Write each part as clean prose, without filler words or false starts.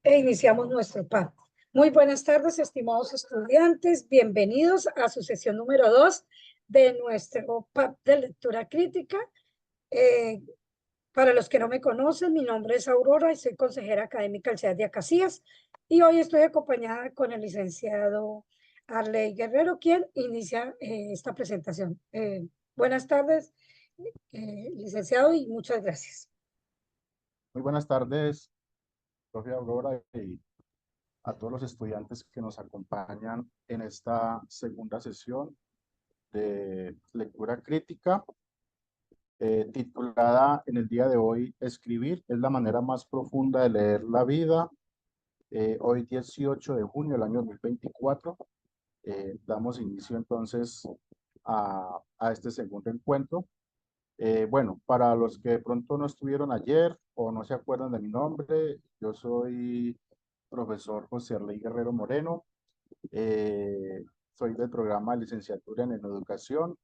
E iniciamos nuestro PAP. Muy buenas tardes, estimados estudiantes. Bienvenidos a su sesión número 2 de nuestro PAP de lectura crítica. Eh, para los que no me conocen, mi nombre es Aurora y soy consejera académica del CEAD de Acasías. Y hoy estoy acompañada con el licenciado Arley Guerrero, quien inicia esta presentación. Buenas tardes, licenciado, y muchas gracias. Muy buenas tardes, profe Aurora, y a todos los estudiantes que nos acompañan en esta segunda sesión de lectura crítica, titulada en el día de hoy, Escribir es la manera más profunda de leer la vida. Hoy 18 de junio del año 2024, damos inicio entonces a este segundo encuentro. Bueno, para los que de pronto no estuvieron ayer o no se acuerdan de mi nombre, yo soy profesor José Arley Guerrero Moreno. Soy del programa de licenciatura en educación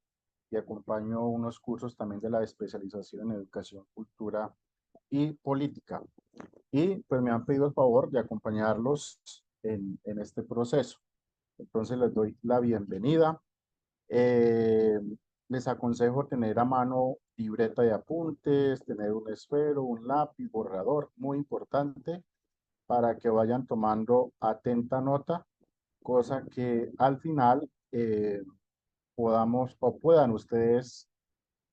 y acompaño unos cursos también de la especialización en educación, cultura y política. Y pues me han pedido el favor de acompañarlos en este proceso. Entonces les doy la bienvenida. Eh, Les aconsejo tener a mano libreta de apuntes, tener un esfero, un lápiz, borrador, muy importante, para que vayan tomando atenta nota, cosa que al final podamos o puedan ustedes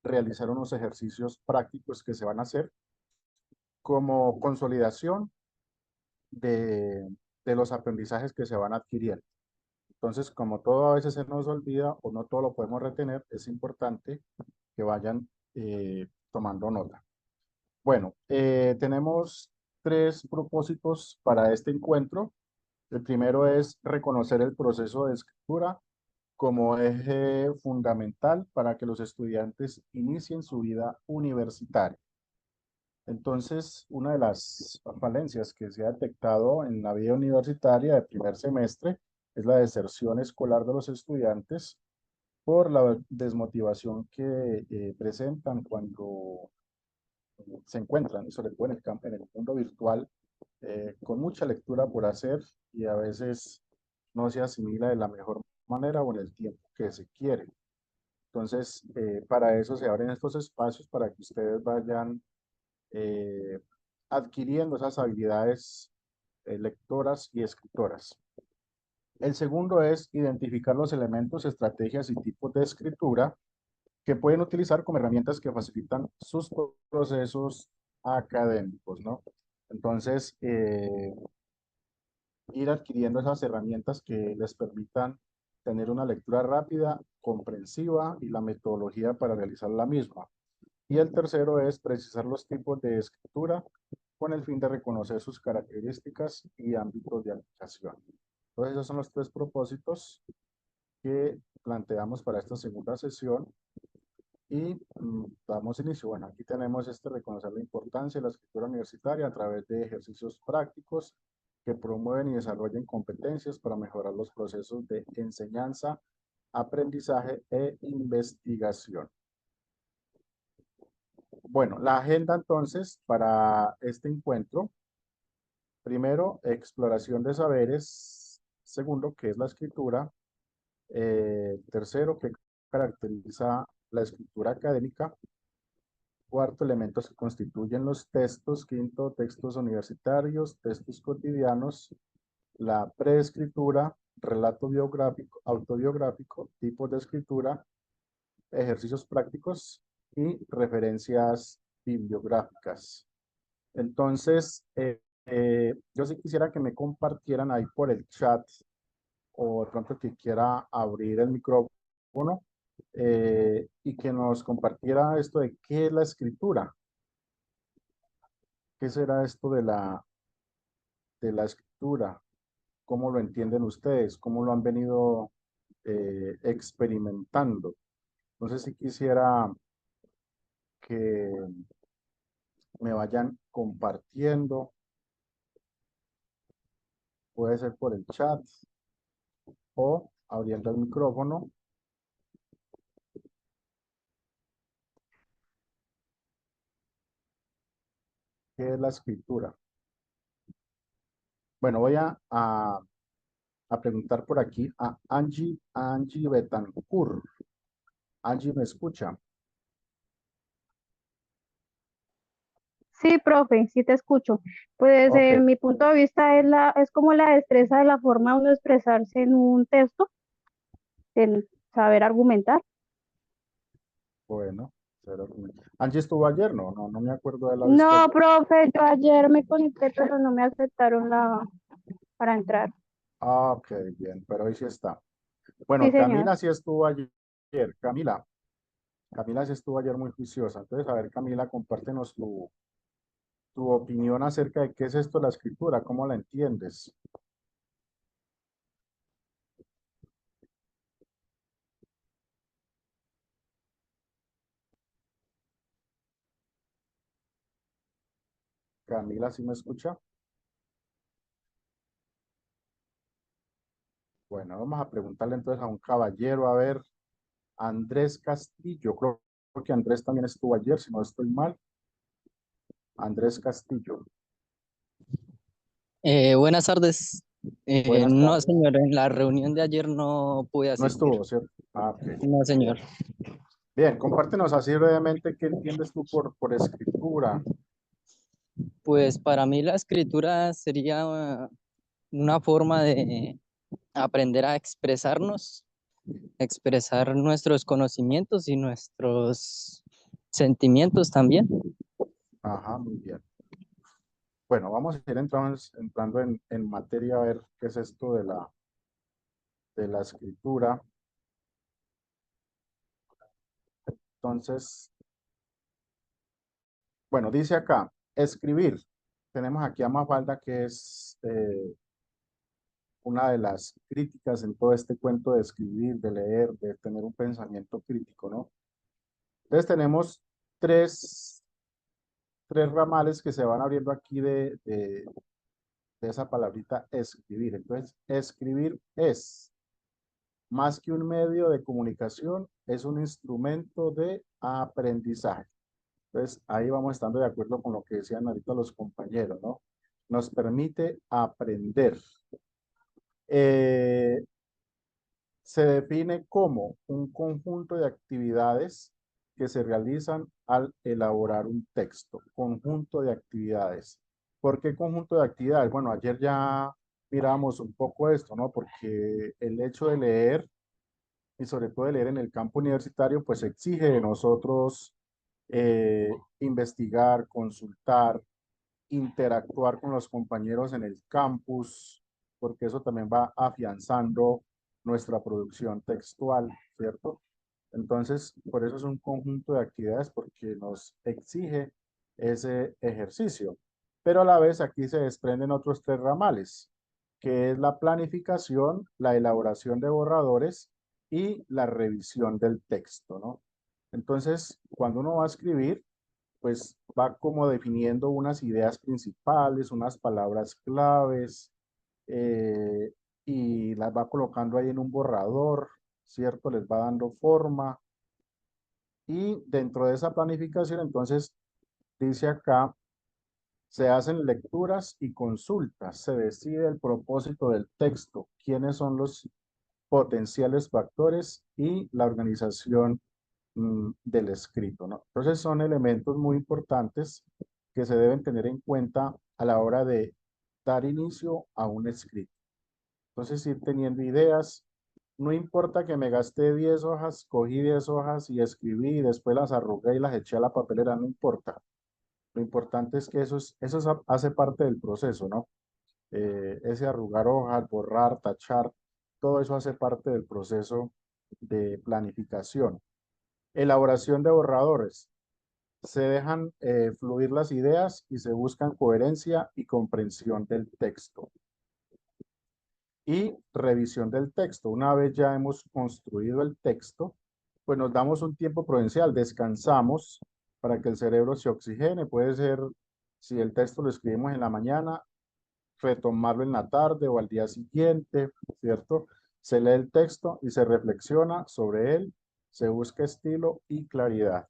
realizar unos ejercicios prácticos que se van a hacer como consolidación de, de los aprendizajes que se van adquiriendo. Entonces, como todo a veces se nos olvida o no todo lo podemos retener, es importante que vayan tomando nota. Bueno, tenemos tres propósitos para este encuentro. El primero es reconocer el proceso de escritura como eje fundamental para que los estudiantes inicien su vida universitaria. Entonces, una de las falencias que se ha detectado en la vida universitaria de primer semestre es la deserción escolar de los estudiantes por la desmotivación que presentan cuando se encuentran, y sobre todo en el campo, en el mundo virtual, con mucha lectura por hacer y a veces no se asimila de la mejor manera o en el tiempo que se quiere. Entonces, para eso se abren estos espacios para que ustedes vayan eh, adquiriendo esas habilidades lectoras y escritoras. El segundo es identificar los elementos, estrategias y tipos de escritura que pueden utilizar como herramientas que facilitan sus procesos académicos, ¿no? Entonces, ir adquiriendo esas herramientas que les permitan tener una lectura rápida, comprensiva y la metodología para realizar la misma. Y el tercero es precisar los tipos de escritura con el fin de reconocer sus características y ámbitos de aplicación. Entonces, esos son los tres propósitos que planteamos para esta segunda sesión y damos inicio. Bueno, aquí tenemos reconocer la importancia de la escritura universitaria a través de ejercicios prácticos que promueven y desarrollen competencias para mejorar los procesos de enseñanza, aprendizaje e investigación. Bueno, la agenda entonces para este encuentro. Primero, exploración de saberes. Segundo, ¿qué es la escritura? Tercero, ¿qué caracteriza la escritura académica? Cuarto, elementos que constituyen los textos. Quinto, textos universitarios, textos cotidianos, la preescritura, relato biográfico, autobiográfico, tipos de escritura, ejercicios prácticos y referencias bibliográficas. Entonces, yo sí quisiera que me compartieran ahí por el chat o de pronto que quiera abrir el micrófono y que nos compartiera esto de qué es la escritura. ¿Qué será esto de la escritura? ¿Cómo lo entienden ustedes? ¿Cómo lo han venido experimentando? Entonces, si quisiera que me vayan compartiendo, puede ser por el chat o abriendo el micrófono. ¿Qué es la escritura? Bueno, voy a preguntar por aquí a Angie Betancourt. Angie, ¿me escucha? Sí, profe, sí te escucho. Pues Ok, mi punto de vista es como la destreza de la forma de uno expresarse en un texto, el saber argumentar. bueno. Angie estuvo ayer, no me acuerdo de haberla visto No, ayer. profe, yo ayer me conecté, pero no me aceptaron para entrar. Ah, ok, bien, pero hoy sí está. Sí, Bueno, señor. Camila sí estuvo ayer. Camila sí estuvo ayer muy juiciosa. Entonces, a ver, Camila, compártenos tu opinión acerca de qué es esto de la escritura, cómo la entiendes. Camila, ¿sí me escucha? Bueno, vamos a preguntarle entonces a un caballero, a ver, Andrés Castillo. Creo que Andrés también estuvo ayer, si no estoy mal. Andrés Castillo. Buenas tardes. Buenas No, tardes. señor, en la reunión de ayer no pude No asistir. estuvo, ¿cierto? Ah, ok. No, señor. Bien. Bien, compártenos así brevemente qué entiendes tú por escritura. Pues para mí la escritura sería una forma de aprender a expresarnos, expresar nuestros conocimientos y nuestros sentimientos también. Ajá, muy bien. Bueno, vamos a ir entrando en materia a ver qué es esto de la escritura. Entonces, bueno, dice acá, escribir. Tenemos aquí a Mafalda, que es una de las críticas en todo este cuento de escribir, de leer, de tener un pensamiento crítico, ¿no? Entonces tenemos tres, tres ramales que se van abriendo aquí de esa palabrita escribir. Entonces, escribir es más que un medio de comunicación, es un instrumento de aprendizaje. Entonces, ahí vamos estando de acuerdo con lo que decían ahorita los compañeros, ¿no? Nos permite aprender. Eh, Se define como un conjunto de actividades que se realizan al elaborar un texto. Conjunto de actividades. ¿Por qué conjunto de actividades? Bueno, ayer ya miramos un poco esto, ¿no? Porque el hecho de leer, y sobre todo de leer en el campo universitario, pues exige de nosotros investigar, consultar, interactuar con los compañeros en el campus, porque eso también va afianzando nuestra producción textual, ¿cierto? Entonces, por eso es un conjunto de actividades porque nos exige ese ejercicio. Pero a la vez aquí se desprenden otros tres ramales, que es la planificación, la elaboración de borradores y la revisión del texto, ¿no? Entonces, cuando uno va a escribir, pues va como definiendo unas ideas principales, unas palabras claves, eh, y las va colocando ahí en un borrador, ¿cierto? Les va dando forma. Y dentro de esa planificación, entonces, dice acá, se hacen lecturas y consultas, se decide el propósito del texto, quiénes son los potenciales factores y la organización del escrito, ¿no? Entonces son elementos muy importantes que se deben tener en cuenta a la hora de dar inicio a un escrito. Entonces ir teniendo ideas, no importa que me gasté 10 hojas, cogí 10 hojas y escribí y después las arrugué y las eché a la papelera, no importa. Lo importante es que hace parte del proceso, ¿no? Ese arrugar hojas, borrar, tachar, todo eso hace parte del proceso de planificación. Elaboración de borradores. Se dejan fluir las ideas y se buscan coherencia y comprensión del texto. Y revisión del texto. Una vez ya hemos construido el texto, pues nos damos un tiempo prudencial, descansamos para que el cerebro se oxigene. Puede ser, si el texto lo escribimos en la mañana, retomarlo en la tarde o al día siguiente, ¿cierto? Se lee el texto y se reflexiona sobre él, se busca estilo y claridad.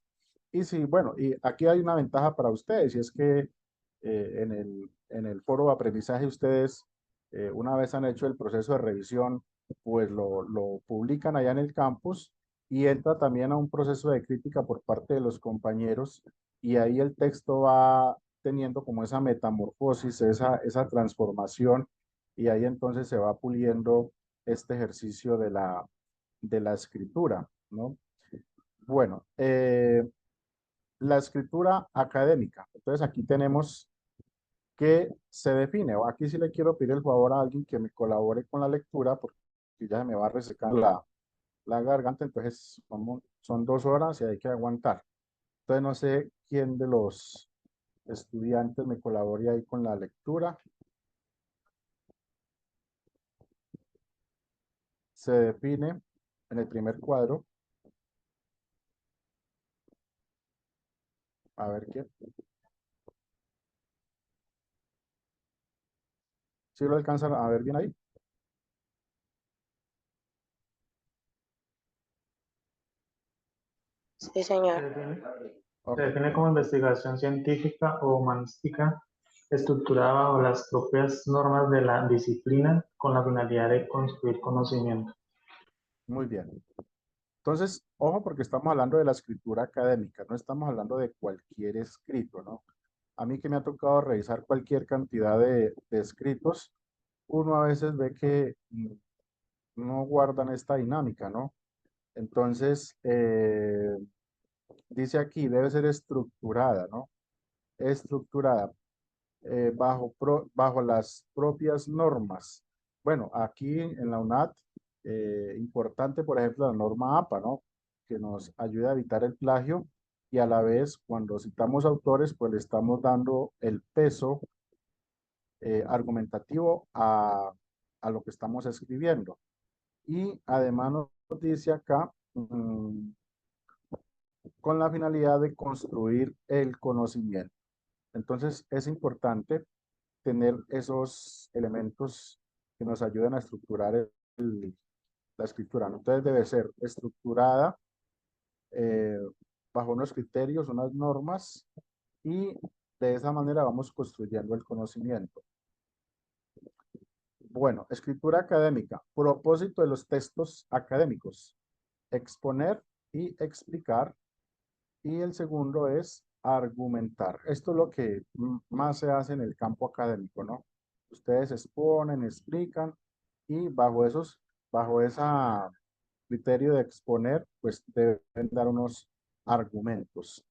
Y sí, bueno, y aquí hay una ventaja para ustedes, y es que en el foro de aprendizaje ustedes Una vez han hecho el proceso de revisión, pues lo publican allá en el campus y entra también a un proceso de crítica por parte de los compañeros y ahí el texto va teniendo como esa metamorfosis, esa transformación y ahí entonces se va puliendo este ejercicio de la escritura, ¿no? Bueno, la escritura académica. Entonces aquí tenemos que se define. Aquí sí le quiero pedir el favor a alguien que me colabore con la lectura porque ya se me va resecando la garganta, entonces son 2 horas y hay que aguantar. Entonces no sé quién de los estudiantes me colabore ahí con la lectura. Se define en el primer cuadro. A ver qué. ¿Sí lo alcanzan a ver bien ahí? Sí, señor. Ok. Se define como investigación científica o humanística estructurada bajo las propias normas de la disciplina con la finalidad de construir conocimiento. Muy bien. Entonces, ojo porque estamos hablando de la escritura académica, no estamos hablando de cualquier escrito, ¿no? A mí que me ha tocado revisar cualquier cantidad de escritos, uno a veces ve que no guardan esta dinámica, ¿no? Entonces, dice aquí, debe ser estructurada, ¿no? Estructurada bajo las propias normas. Bueno, aquí en la UNAD, importante, por ejemplo, la norma APA, ¿no? Que nos ayuda a evitar el plagio y a la vez, cuando citamos autores, pues le estamos dando el peso argumentativo a lo que estamos escribiendo. Y además nos dice acá, con la finalidad de construir el conocimiento. Entonces, es importante tener esos elementos que nos ayuden a estructurar la escritura, ¿no? Entonces, debe ser estructurada eh, bajo unos criterios, unas normas, y de esa manera vamos construyendo el conocimiento. Bueno, escritura académica. Propósito de los textos académicos. Exponer y explicar. Y el segundo es argumentar. Esto es lo que más se hace en el campo académico, ¿no? Ustedes exponen, explican y bajo ese criterio de exponer, pues deben dar unos argumentos.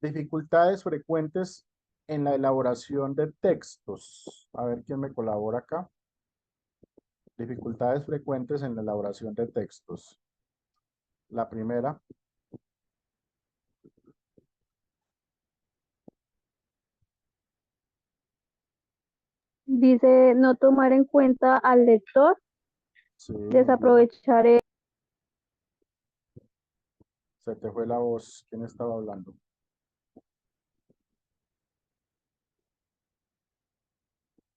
Dificultades frecuentes en la elaboración de textos. A ver quién me colabora acá. Dificultades frecuentes en la elaboración de textos. La primera. Dice no tomar en cuenta al lector, Sí, muy bien. desaprovechar Se te fue la voz. ¿Quién estaba hablando?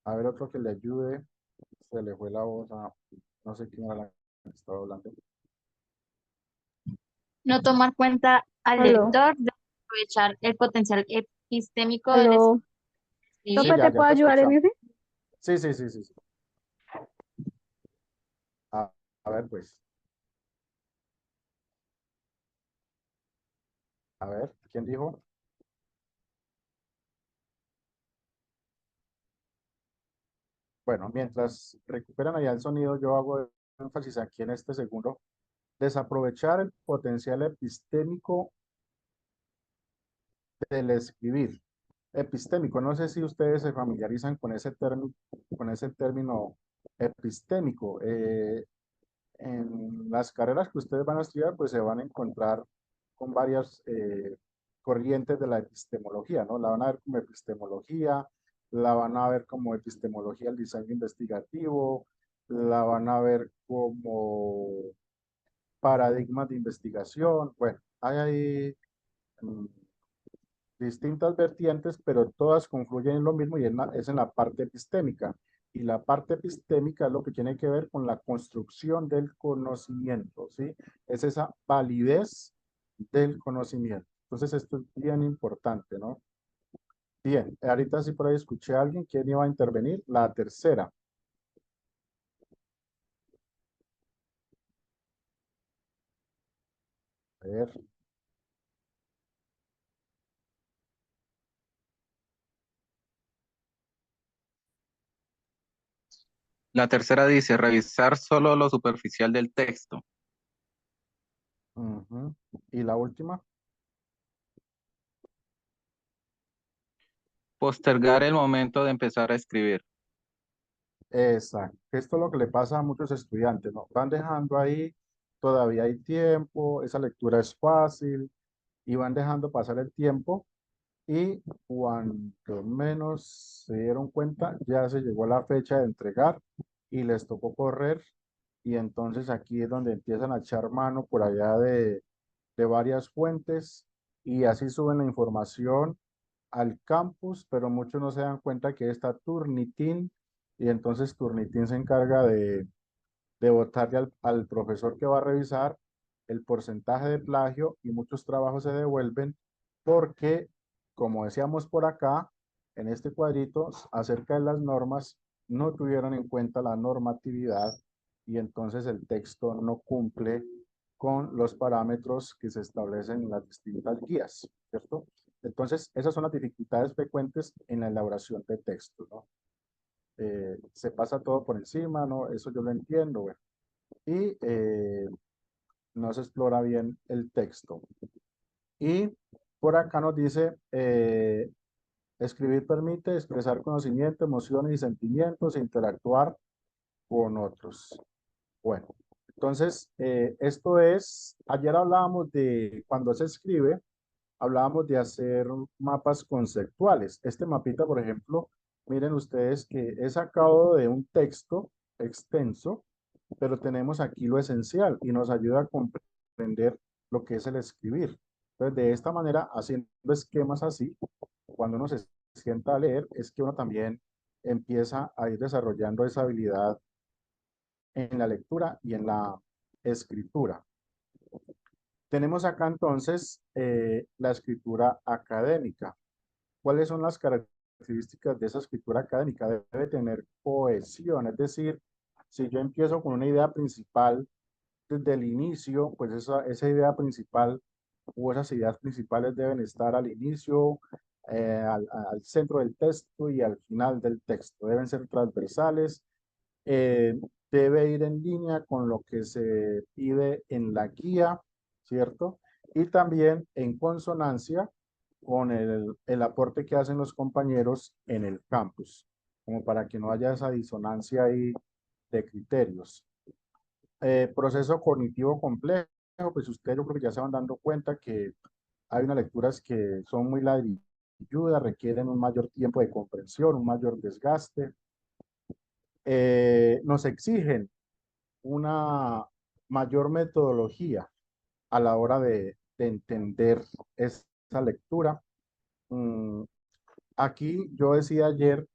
A ver, otro que le ayude. Se le fue la voz a... No sé quién era la que estaba hablando. No tomar cuenta al Aló, lector, de aprovechar el potencial epistémico del aló. Sí, escribir. Profe, ¿te ya puedo te ayudar en escuchamos. ese? Sí, sí, sí, sí, sí. A ver, pues. A ver, ¿quién dijo? Bueno, mientras recuperan allá el sonido, yo hago énfasis aquí en este segundo. Desaprovechar el potencial epistémico del escribir. Epistémico, no sé si ustedes se familiarizan con ese término epistémico. En las carreras que ustedes van a estudiar, pues se van a encontrar con varias corrientes de la epistemología, ¿no? La van a ver como epistemología, la van a ver como epistemología del diseño investigativo, la van a ver como paradigmas de investigación. Bueno, hay ahí mm, distintas vertientes, pero todas confluyen en lo mismo y es en la parte epistémica. Y la parte epistémica es lo que tiene que ver con la construcción del conocimiento, ¿sí? Es esa validez del conocimiento. Entonces, esto es bien importante, ¿no? Bien, ahorita sí por ahí escuché a alguien. ¿Quién iba a intervenir? La tercera. A ver. La tercera dice, revisar solo lo superficial del texto. Ujú. Y la última. Postergar el momento de empezar a escribir. Exacto. Esto es lo que le pasa a muchos estudiantes, ¿no? Van dejando ahí, todavía hay tiempo, esa lectura es fácil y van dejando pasar el tiempo y cuando menos se dieron cuenta, ya se llegó la fecha de entregar y les tocó correr y entonces aquí es donde empiezan a echar mano por allá de varias fuentes y así suben la información al campus, pero muchos no se dan cuenta que está Turnitin y entonces Turnitin se encarga de botarle al profesor que va a revisar el porcentaje de plagio y muchos trabajos se devuelven porque, como decíamos por acá, en este cuadrito, acerca de las normas, no tuvieron en cuenta la normatividad y entonces el texto no cumple con los parámetros que se establecen en las distintas guías, ¿cierto? Entonces, esas son las dificultades frecuentes en la elaboración de texto, ¿no? Se pasa todo por encima, ¿no? Eso yo lo entiendo, bueno, y no se explora bien el texto. Y por acá nos dice, escribir permite expresar conocimiento, emociones y sentimientos e interactuar con otros. Bueno, entonces, esto es, ayer hablábamos de, cuando se escribe, hablábamos de hacer mapas conceptuales. Este mapita, por ejemplo, miren ustedes que he sacado de un texto extenso, pero tenemos aquí lo esencial y nos ayuda a comprender lo que es el escribir. Entonces, de esta manera, haciendo esquemas así, cuando uno se sienta a leer, es que uno también empieza a ir desarrollando esa habilidad en la lectura y en la escritura. Tenemos acá entonces la escritura académica. ¿Cuáles son las características de esa escritura académica? Debe tener cohesión, es decir, si yo empiezo con una idea principal desde el inicio, pues esa idea principal o esas ideas principales deben estar al inicio, al centro del texto y al final del texto. Deben ser transversales, eh, debe ir en línea con lo que se pide en la guía, ¿cierto? Y también en consonancia con el aporte que hacen los compañeros en el campus, como para que no haya esa disonancia ahí de criterios. Proceso cognitivo complejo, pues ustedes yo creo que ya se van dando cuenta que hay unas lecturas que son muy ladrilludas, requieren un mayor tiempo de comprensión, un mayor desgaste. Nos exigen una mayor metodología a la hora de entender esa lectura. Mm, Aquí yo decía ayer,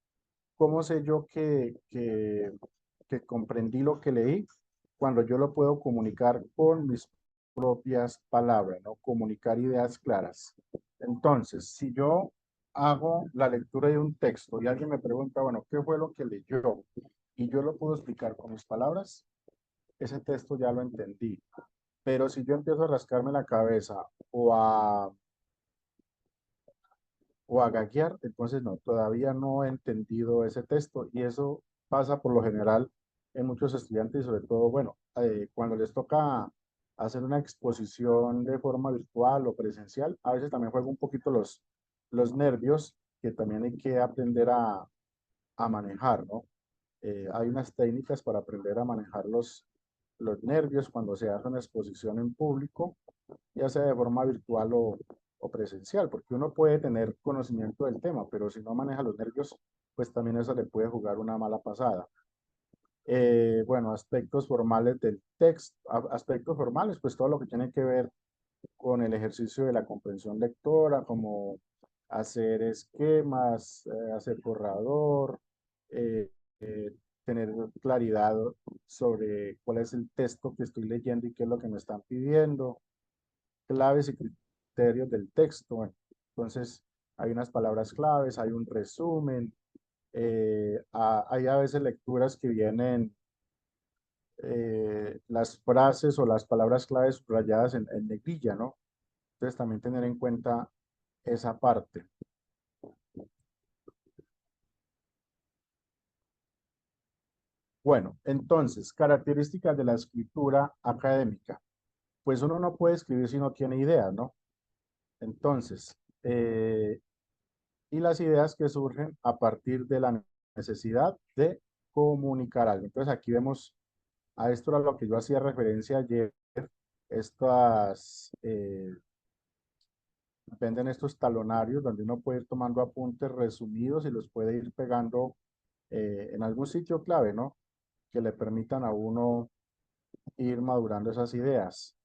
¿cómo sé yo que comprendí lo que leí? Cuando yo lo puedo comunicar con mis propias palabras, ¿no? Comunicar ideas claras. Entonces, si yo hago la lectura de un texto y alguien me pregunta, bueno, ¿qué fue lo que leyó? Y yo lo puedo explicar con mis palabras, ese texto ya lo entendí. Pero si yo empiezo a rascarme la cabeza o a gaguear, entonces no, todavía no he entendido ese texto y eso pasa por lo general en muchos estudiantes y sobre todo, bueno, cuando les toca hacer una exposición de forma virtual o presencial, a veces también juega un poquito los nervios que también hay que aprender a manejar, ¿no? Hay unas técnicas para aprender a manejar los nervios cuando se hace una exposición en público, ya sea de forma virtual o presencial, porque uno puede tener conocimiento del tema, pero si no maneja los nervios, pues también eso le puede jugar una mala pasada. Bueno, aspectos formales del texto, aspectos formales, pues todo lo que tiene que ver con el ejercicio de la comprensión lectora, como hacer esquemas, hacer borrador, eh, eh, tener claridad sobre cuál es el texto que estoy leyendo y qué es lo que me están pidiendo, claves y criterios del texto. Bueno, entonces, hay unas palabras claves, hay un resumen, hay a veces lecturas que vienen las frases o las palabras claves subrayadas en negrilla, ¿no? Entonces también tener en cuenta esa parte. Bueno, entonces, características de la escritura académica. Pues uno no puede escribir si no tiene ideas, ¿no? Entonces, y las ideas que surgen a partir de la necesidad de comunicar algo. Entonces aquí vemos, a esto era lo que yo hacía referencia ayer, estas, venden estos talonarios donde uno puede ir tomando apuntes resumidos y los puede ir pegando en algún sitio clave, ¿no? Que le permitan a uno ir madurando esas ideas.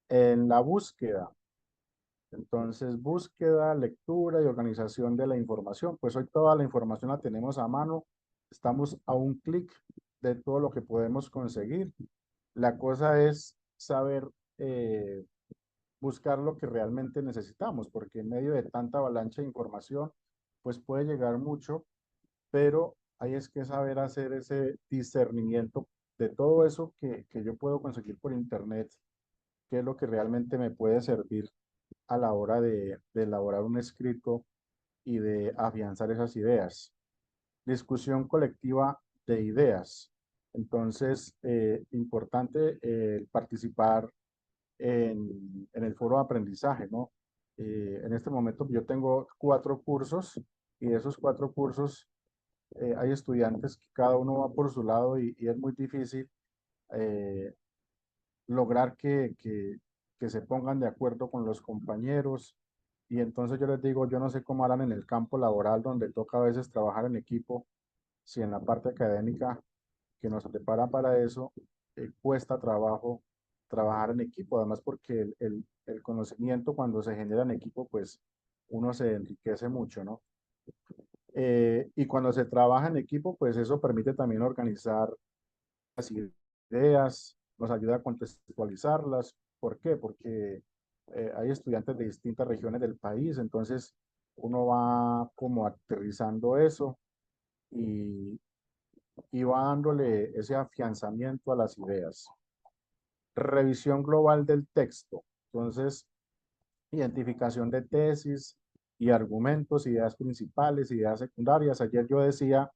En la búsqueda, entonces búsqueda, lectura y organización de la información. Pues hoy toda la información la tenemos a mano, estamos a un clic de todo lo que podemos conseguir. La cosa es saber buscar lo que realmente necesitamos, porque en medio de tanta avalancha de información, pues puede llegar mucho, pero hay es que saber hacer ese discernimiento de todo eso que yo puedo conseguir por internet, qué es lo que realmente me puede servir a la hora de elaborar un escrito y de afianzar esas ideas. Discusión colectiva de ideas. Entonces, importante participar en el foro de aprendizaje, ¿no? En este momento yo tengo 4 cursos y de esos 4 cursos hay estudiantes que cada uno va por su lado y es muy difícil eh, lograr que se pongan de acuerdo con los compañeros. Y entonces yo les digo, yo no sé cómo harán en el campo laboral donde toca a veces trabajar en equipo, si en la parte académica que nos prepara para eso, cuesta trabajo trabajar en equipo, además porque el conocimiento cuando se genera en equipo, pues uno se enriquece mucho, ¿no? Y cuando se trabaja en equipo, pues eso permite también organizar las ideas, nos ayuda a contextualizarlas. ¿Por qué? Porque hay estudiantes de distintas regiones del país, entonces uno va como aterrizando eso y, y va dándole ese afianzamiento a las ideas. Revisión global del texto. Entonces, identificación de tesis y argumentos, ideas principales, ideas secundarias. Ayer yo decía,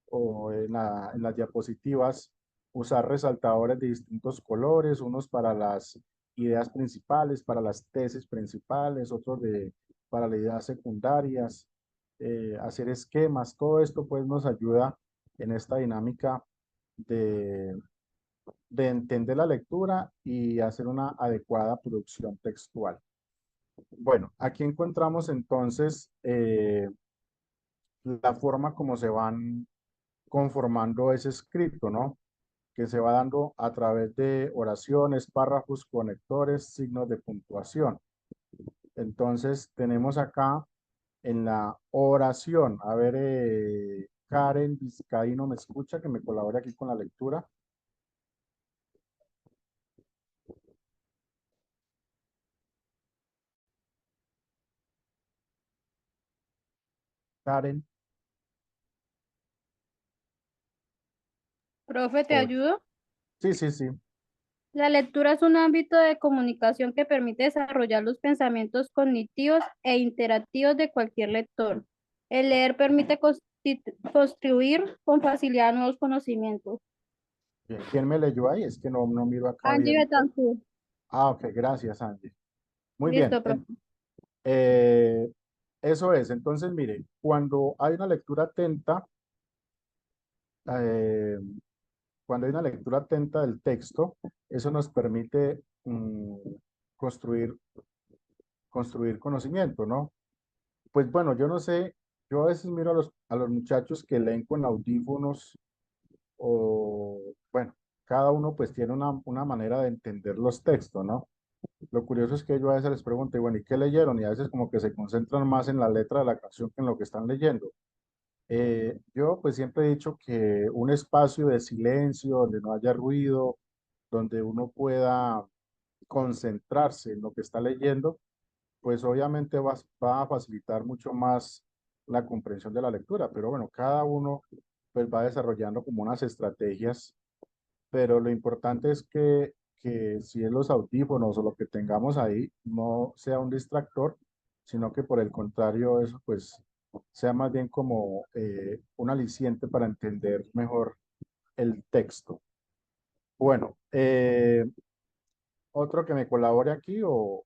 o en las diapositivas, usar resaltadores de distintos colores, unos para las ideas principales, para las tesis principales, otros para las ideas secundarias, hacer esquemas. Todo esto pues nos ayuda en esta dinámica de, de entender la lectura y hacer una adecuada producción textual. Bueno, aquí encontramos entonces la forma como se van conformando ese escrito, ¿no? Que se va dando a través de oraciones, párrafos, conectores, signos de puntuación. Entonces, tenemos acá en la oración, a ver, Karen Vizcaíno me escucha, que me colabore aquí con la lectura. Karen. Profe, ¿te o- ayudo? Sí, sí, sí. La lectura es un ámbito de comunicación que permite desarrollar los pensamientos cognitivos e interactivos de cualquier lector. El leer permite construir con facilidad nuevos conocimientos. Bien. ¿Quién me leyó ahí? Es que no miro acá Angie bien. Betancourt. Ah, ok, gracias, Angie. Muy bien. Listo, profe. Eh, eso es. Entonces, mire, cuando hay una lectura atenta, eh, cuando hay una lectura atenta del texto, eso nos permite construir, construir conocimiento, ¿no? Pues bueno, yo no sé, yo a veces miro a los muchachos que leen con audífonos o, bueno, cada uno pues tiene una manera de entender los textos, ¿no? Lo curioso es que yo a veces les pregunto, y bueno, ¿y qué leyeron? Y a veces como que se concentran más en la letra de la canción que en lo que están leyendo. Yo pues siempre he dicho que un espacio de silencio, donde no haya ruido, donde uno pueda concentrarse en lo que está leyendo, pues obviamente va a facilitar mucho más la comprensión de la lectura, pero bueno, cada uno pues va desarrollando como unas estrategias, pero lo importante es que si es los audífonos o lo que tengamos ahí no sea un distractor, sino que por el contrario eso pues sea más bien como un aliciente para entender mejor el texto. Bueno, otro que me colabore aquí o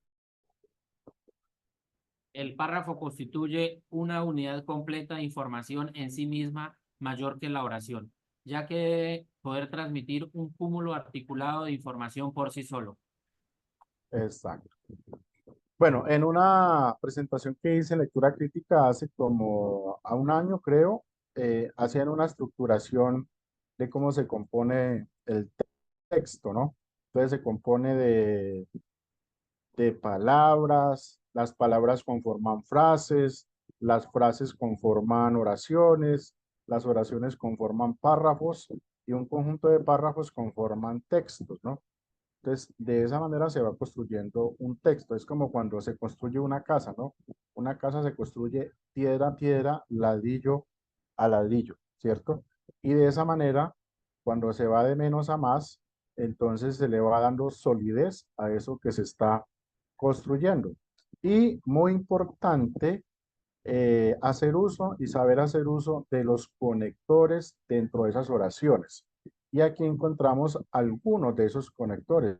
El párrafo constituye una unidad completa de información en sí misma mayor que la oración, ya que debe poder transmitir un cúmulo articulado de información por sí solo. exacto. Bueno, en una presentación que hice en lectura crítica hace como a un año, creo, hacían una estructuración de cómo se compone el texto, ¿no? Entonces se compone de palabras, las palabras conforman frases, las frases conforman oraciones, las oraciones conforman párrafos y un conjunto de párrafos conforman textos, ¿no? Entonces, de esa manera se va construyendo un texto. Es como cuando se construye una casa, ¿no? Una casa se construye piedra a piedra, ladrillo a ladrillo, ¿cierto? Y de esa manera, cuando se va de menos a más, entonces se le va dando solidez a eso que se está construyendo. Y muy importante, hacer uso y saber hacer uso de los conectores dentro de esas oraciones. Y aquí encontramos algunos de esos conectores,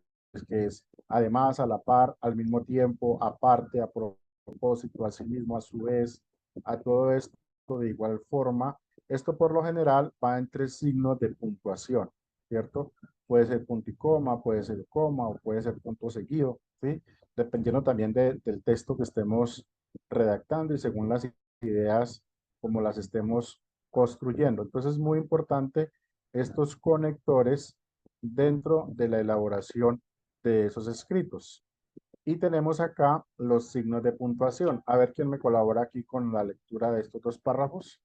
que es además, a la par, al mismo tiempo, aparte, a propósito, a sí mismo, a su vez, a todo esto de igual forma. Esto por lo general va entre signos de puntuación, ¿cierto? Puede ser punto y coma, puede ser coma o puede ser punto seguido, ¿sí? Dependiendo también del texto que estemos redactando y según las ideas como las estemos construyendo. Entonces es muy importante estos conectores dentro de la elaboración de esos escritos. Y tenemos acá los signos de puntuación. A ver quién me colabora aquí con la lectura de estos dos párrafos.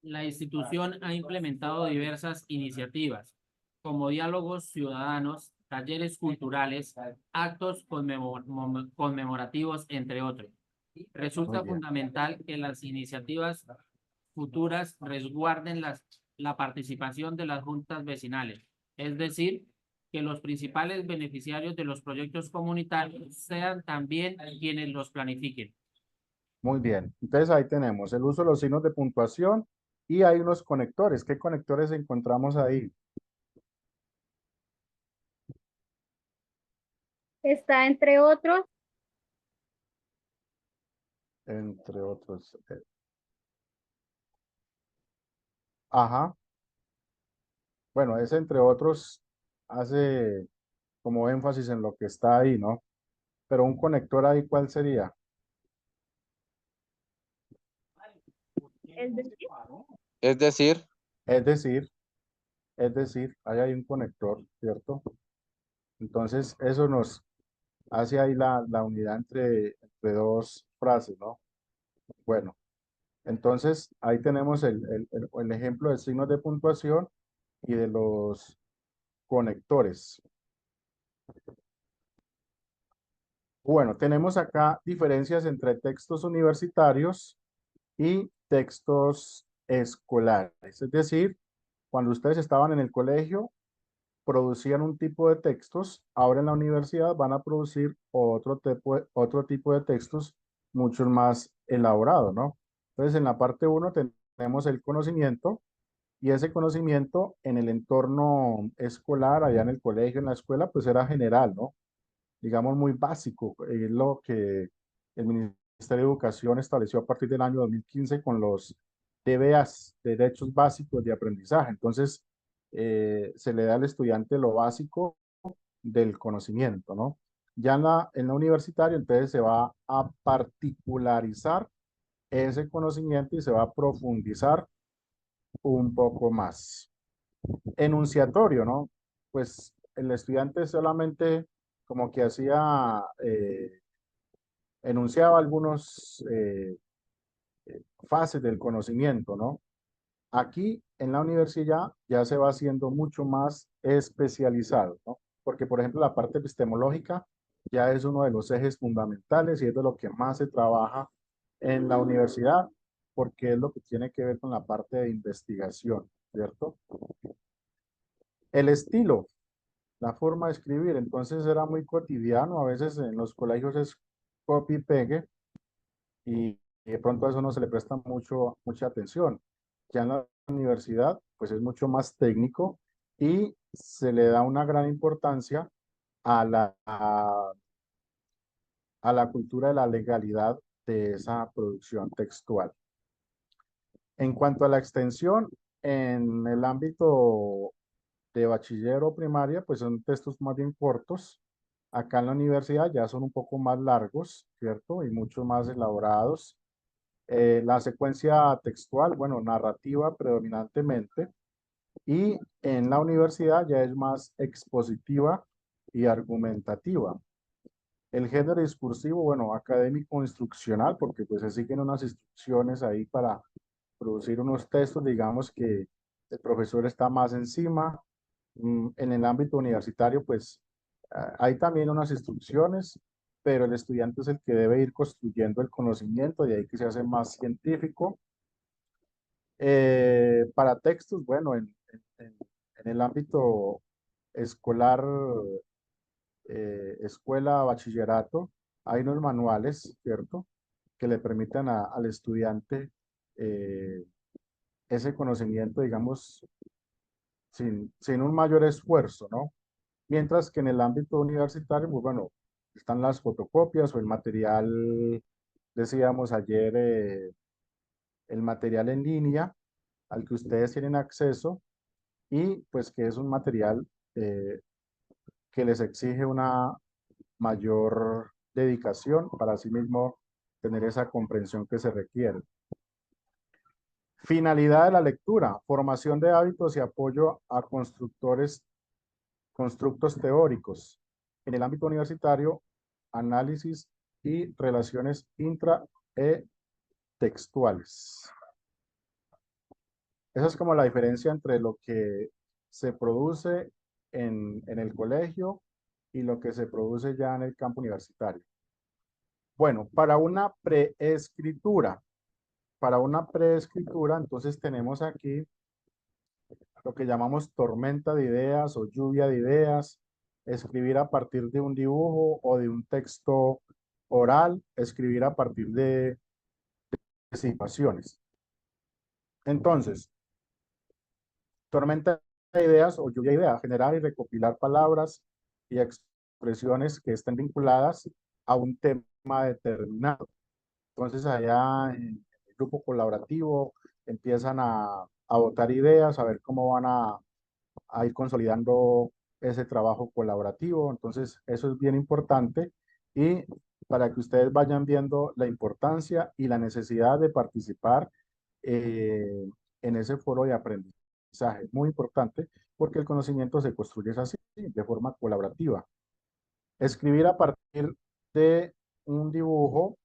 La institución ha implementado diversas iniciativas, como diálogos ciudadanos, talleres culturales, actos conmemorativos, entre otros. Resulta Muy bien. fundamental que las iniciativas futuras resguarden la participación de las juntas vecinales, es decir, que los principales beneficiarios de los proyectos comunitarios sean también quienes los planifiquen. Muy bien. Entonces ahí tenemos el uso de los signos de puntuación y hay unos conectores. ¿Qué conectores encontramos ahí? Está entre otros. Entre otros. Ajá. Bueno, ese entre otros hace como énfasis en lo que está ahí, ¿no? Pero un conector ahí, ¿cuál sería? Es decir, Es decir, Es decir, ahí hay un conector, ¿cierto? Entonces, eso nos hace ahí la unidad entre dos frases, ¿no? Bueno, entonces ahí tenemos el ejemplo de signos de puntuación y de los conectores. Bueno, tenemos acá diferencias entre textos universitarios y textos escolares. Es decir, cuando ustedes estaban en el colegio, producían un tipo de textos, ahora en la universidad van a producir otro tipo de textos mucho más elaborados, ¿no? Entonces, en la parte 1 tenemos el conocimiento y ese conocimiento en el entorno escolar, allá en el colegio, en la escuela, pues era general, ¿no? Digamos muy básico, es lo que el Ministerio de Educación estableció a partir del año 2015 con los DBAs, Derechos Básicos de Aprendizaje. Entonces, se le da al estudiante lo básico del conocimiento, ¿no? Ya en la universitaria, entonces se va a particularizar ese conocimiento y se va a profundizar un poco más. Enunciatorio, ¿no? Pues el estudiante solamente como que hacía, enunciaba algunos fases del conocimiento, ¿no? Aquí en la universidad ya se va haciendo mucho más especializado, ¿no? Porque, por ejemplo, la parte epistemológica ya es uno de los ejes fundamentales y es de lo que más se trabaja en la universidad, porque es lo que tiene que ver con la parte de investigación, ¿cierto? El estilo, la forma de escribir, entonces era muy cotidiano, a veces en los colegios es copy y pegue y de pronto a eso no se le presta mucha atención. Ya en la universidad, pues es mucho más técnico y se le da una gran importancia a la cultura de la legalidad de esa producción textual. En cuanto a la extensión, en el ámbito de bachiller o primaria, pues son textos más bien cortos. Acá en la universidad ya son un poco más largos, ¿cierto? Y mucho más elaborados. La secuencia textual, bueno, narrativa predominantemente. Y en la universidad ya es más expositiva y argumentativa. El género discursivo, bueno, académico instruccional, porque pues se siguen unas instrucciones ahí para producir unos textos, digamos que el profesor está más encima. En el ámbito universitario, pues hay también unas instrucciones, pero el estudiante es el que debe ir construyendo el conocimiento, de ahí que se hace más científico. Para textos, bueno, en el ámbito escolar, escuela, bachillerato, hay unos manuales, ¿cierto? Que le permitan al estudiante eh, ese conocimiento, digamos, sin un mayor esfuerzo, ¿no? Mientras que en el ámbito universitario, pues bueno, están las fotocopias o el material, decíamos ayer, el material en línea al que ustedes tienen acceso y pues que es un material eh, que les exige una mayor dedicación para sí mismo tener esa comprensión que se requiere. Finalidad de la lectura, formación de hábitos y apoyo a constructos teóricos. En el ámbito universitario, análisis y relaciones intra e textuales. Esa es como la diferencia entre lo que se produce en el colegio y lo que se produce ya en el campo universitario. Bueno, para una preescritura, entonces tenemos aquí lo que llamamos tormenta de ideas o lluvia de ideas, escribir a partir de un dibujo o de un texto oral, escribir a partir de situaciones. Entonces, tormenta de ideas o lluvia de ideas, generar y recopilar palabras y expresiones que estén vinculadas a un tema determinado. Entonces, allá en el grupo colaborativo empiezan a botar ideas, a ver cómo van a ir consolidando ese trabajo colaborativo. Entonces, eso es bien importante y para que ustedes vayan viendo la importancia y la necesidad de participar en ese foro de aprendizaje. Muy importante porque el conocimiento se construye así, de forma colaborativa. Escribir a partir de un dibujo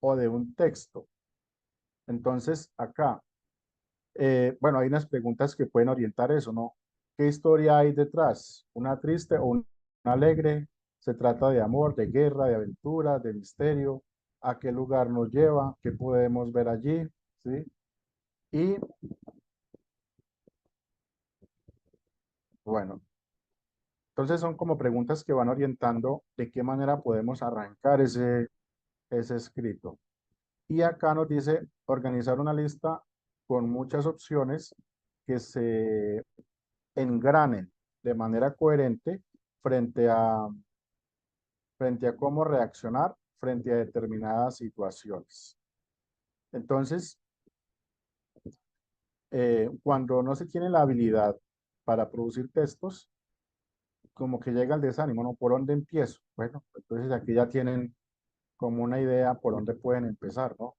o de un texto. Entonces, acá, bueno, hay unas preguntas que pueden orientar eso, ¿no? ¿Qué historia hay detrás? ¿Una triste o una alegre? ¿Se trata de amor, de guerra, de aventura, de misterio? ¿A qué lugar nos lleva? ¿Qué podemos ver allí? ¿Sí? Y bueno, entonces son como preguntas que van orientando de qué manera podemos arrancar ese escrito. Y acá nos dice organizar una lista con muchas opciones que se engranen de manera coherente frente a, frente a cómo reaccionar frente a determinadas situaciones. Entonces, cuando no se tiene la habilidad para producir textos, como que llega el desánimo, ¿no? ¿Por dónde empiezo? Bueno, entonces aquí ya tienen como una idea por dónde pueden empezar, ¿no?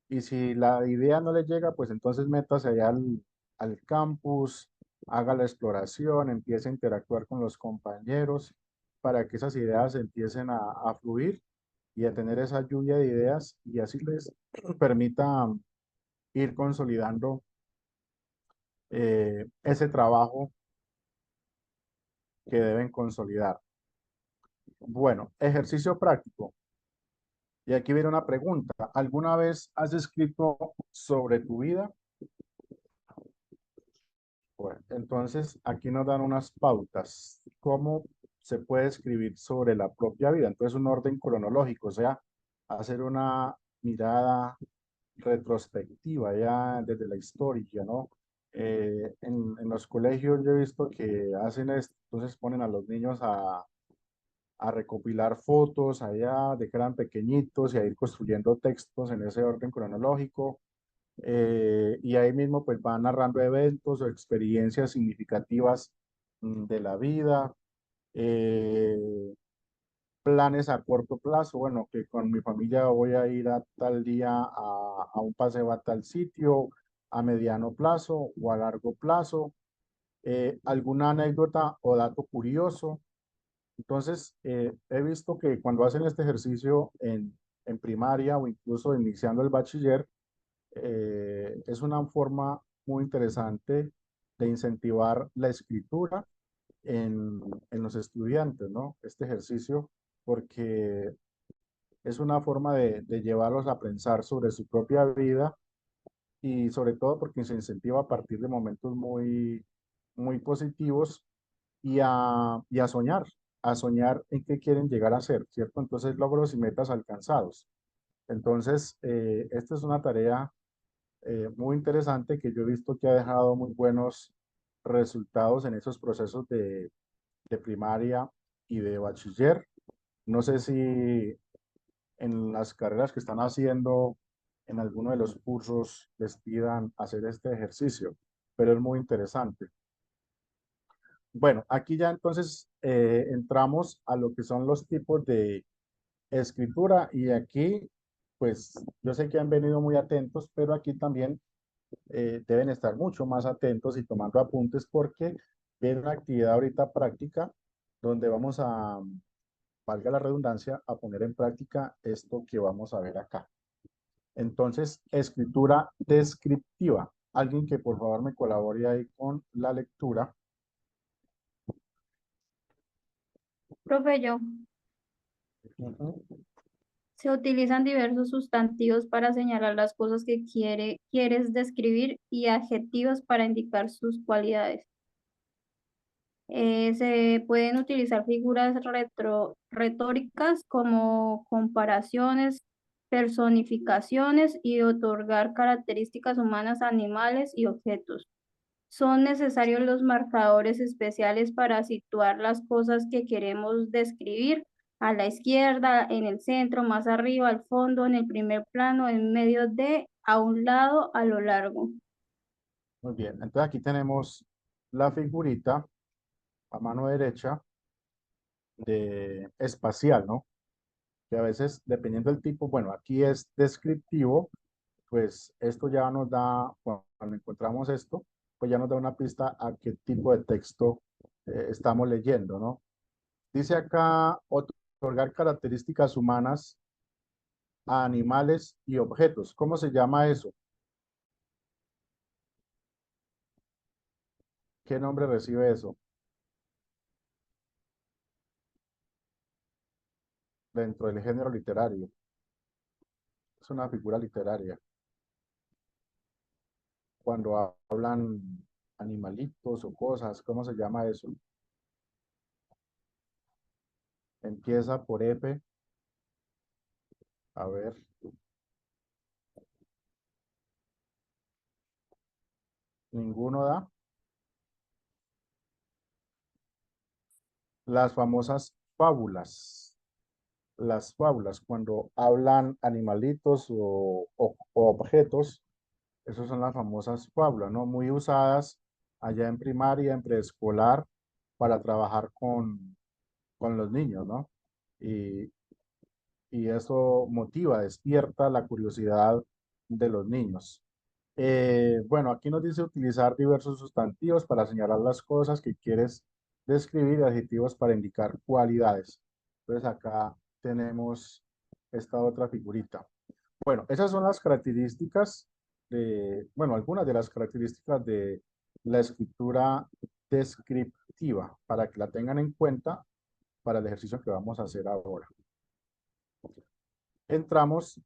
Y si la idea no le llega, pues entonces métase allá al campus, haga la exploración, empiece a interactuar con los compañeros para que esas ideas empiecen a fluir y a tener esa lluvia de ideas y así les permita ir consolidando ese trabajo que deben consolidar. Bueno, ejercicio práctico. Y aquí viene una pregunta. ¿Alguna vez has escrito sobre tu vida? Bueno, entonces aquí nos dan unas pautas. ¿Cómo se puede escribir sobre la propia vida? Entonces un orden cronológico, o sea, hacer una mirada retrospectiva ya desde la historia, ¿no? En los colegios yo he visto que hacen esto, entonces ponen a los niños a recopilar fotos allá de que eran pequeñitos y a ir construyendo textos en ese orden cronológico. Y ahí mismo pues van narrando eventos o experiencias significativas de la vida, eh, planes a corto plazo, bueno, que con mi familia voy a ir a tal día a un paseo a tal sitio, a mediano plazo o a largo plazo, alguna anécdota o dato curioso. Entonces, he visto que cuando hacen este ejercicio en primaria o incluso iniciando el bachiller, es una forma muy interesante de incentivar la escritura en los estudiantes, ¿no? Este ejercicio, porque es una forma de llevarlos a pensar sobre su propia vida y sobre todo porque se incentiva a partir de momentos muy positivos y a soñar en qué quieren llegar a ser, ¿cierto? Entonces, logros y metas alcanzados. Entonces, esta es una tarea muy interesante que yo he visto que ha dejado muy buenos resultados en esos procesos de primaria y de bachiller. No sé si en las carreras que están haciendo en alguno de los cursos les pidan hacer este ejercicio, pero es muy interesante. Bueno, aquí ya entonces entramos a lo que son los tipos de escritura y aquí, pues yo sé que han venido muy atentos, pero aquí también deben estar mucho más atentos y tomando apuntes porque viene una actividad ahorita práctica donde vamos a, valga la redundancia, a poner en práctica esto que vamos a ver acá. Entonces, escritura descriptiva. Alguien que por favor me colabore ahí con la lectura. Profe, yo. Ujú. Se utilizan diversos sustantivos para señalar las cosas que quieres describir y adjetivos para indicar sus cualidades. Se pueden utilizar figuras retóricas como comparaciones, personificaciones y otorgar características humanas a animales y objetos. Son necesarios los marcadores especiales para situar las cosas que queremos describir: a la izquierda, en el centro, más arriba, al fondo, en el primer plano, en medio de, a un lado, a lo largo. Muy bien. Entonces aquí tenemos la figurita a mano derecha de espacial, ¿no? Que a veces, dependiendo del tipo, bueno, aquí es descriptivo, pues esto ya nos da, cuando encontramos esto, pues ya nos da una pista a qué tipo de texto estamos leyendo, ¿no? Dice acá, otorgar características humanas a animales y objetos. ¿Cómo se llama eso? ¿Qué nombre recibe eso dentro del género literario? Es una figura literaria. Cuando hablan animalitos o cosas, ¿cómo se llama eso? Empieza por F. A ver. Ninguno da. Las famosas fábulas. Las fábulas, cuando hablan animalitos o objetos, esas son las famosas fábulas, ¿no? Muy usadas allá en primaria, en preescolar, para trabajar con los niños, ¿no? Y, y eso motiva, despierta la curiosidad de los niños. Bueno, aquí nos dice utilizar diversos sustantivos para señalar las cosas que quieres describir y adjetivos para indicar cualidades. Entonces acá tenemos esta otra figurita. Bueno, esas son las características bueno, algunas de las características de la escritura descriptiva para que la tengan en cuenta para el ejercicio que vamos a hacer ahora. Entramos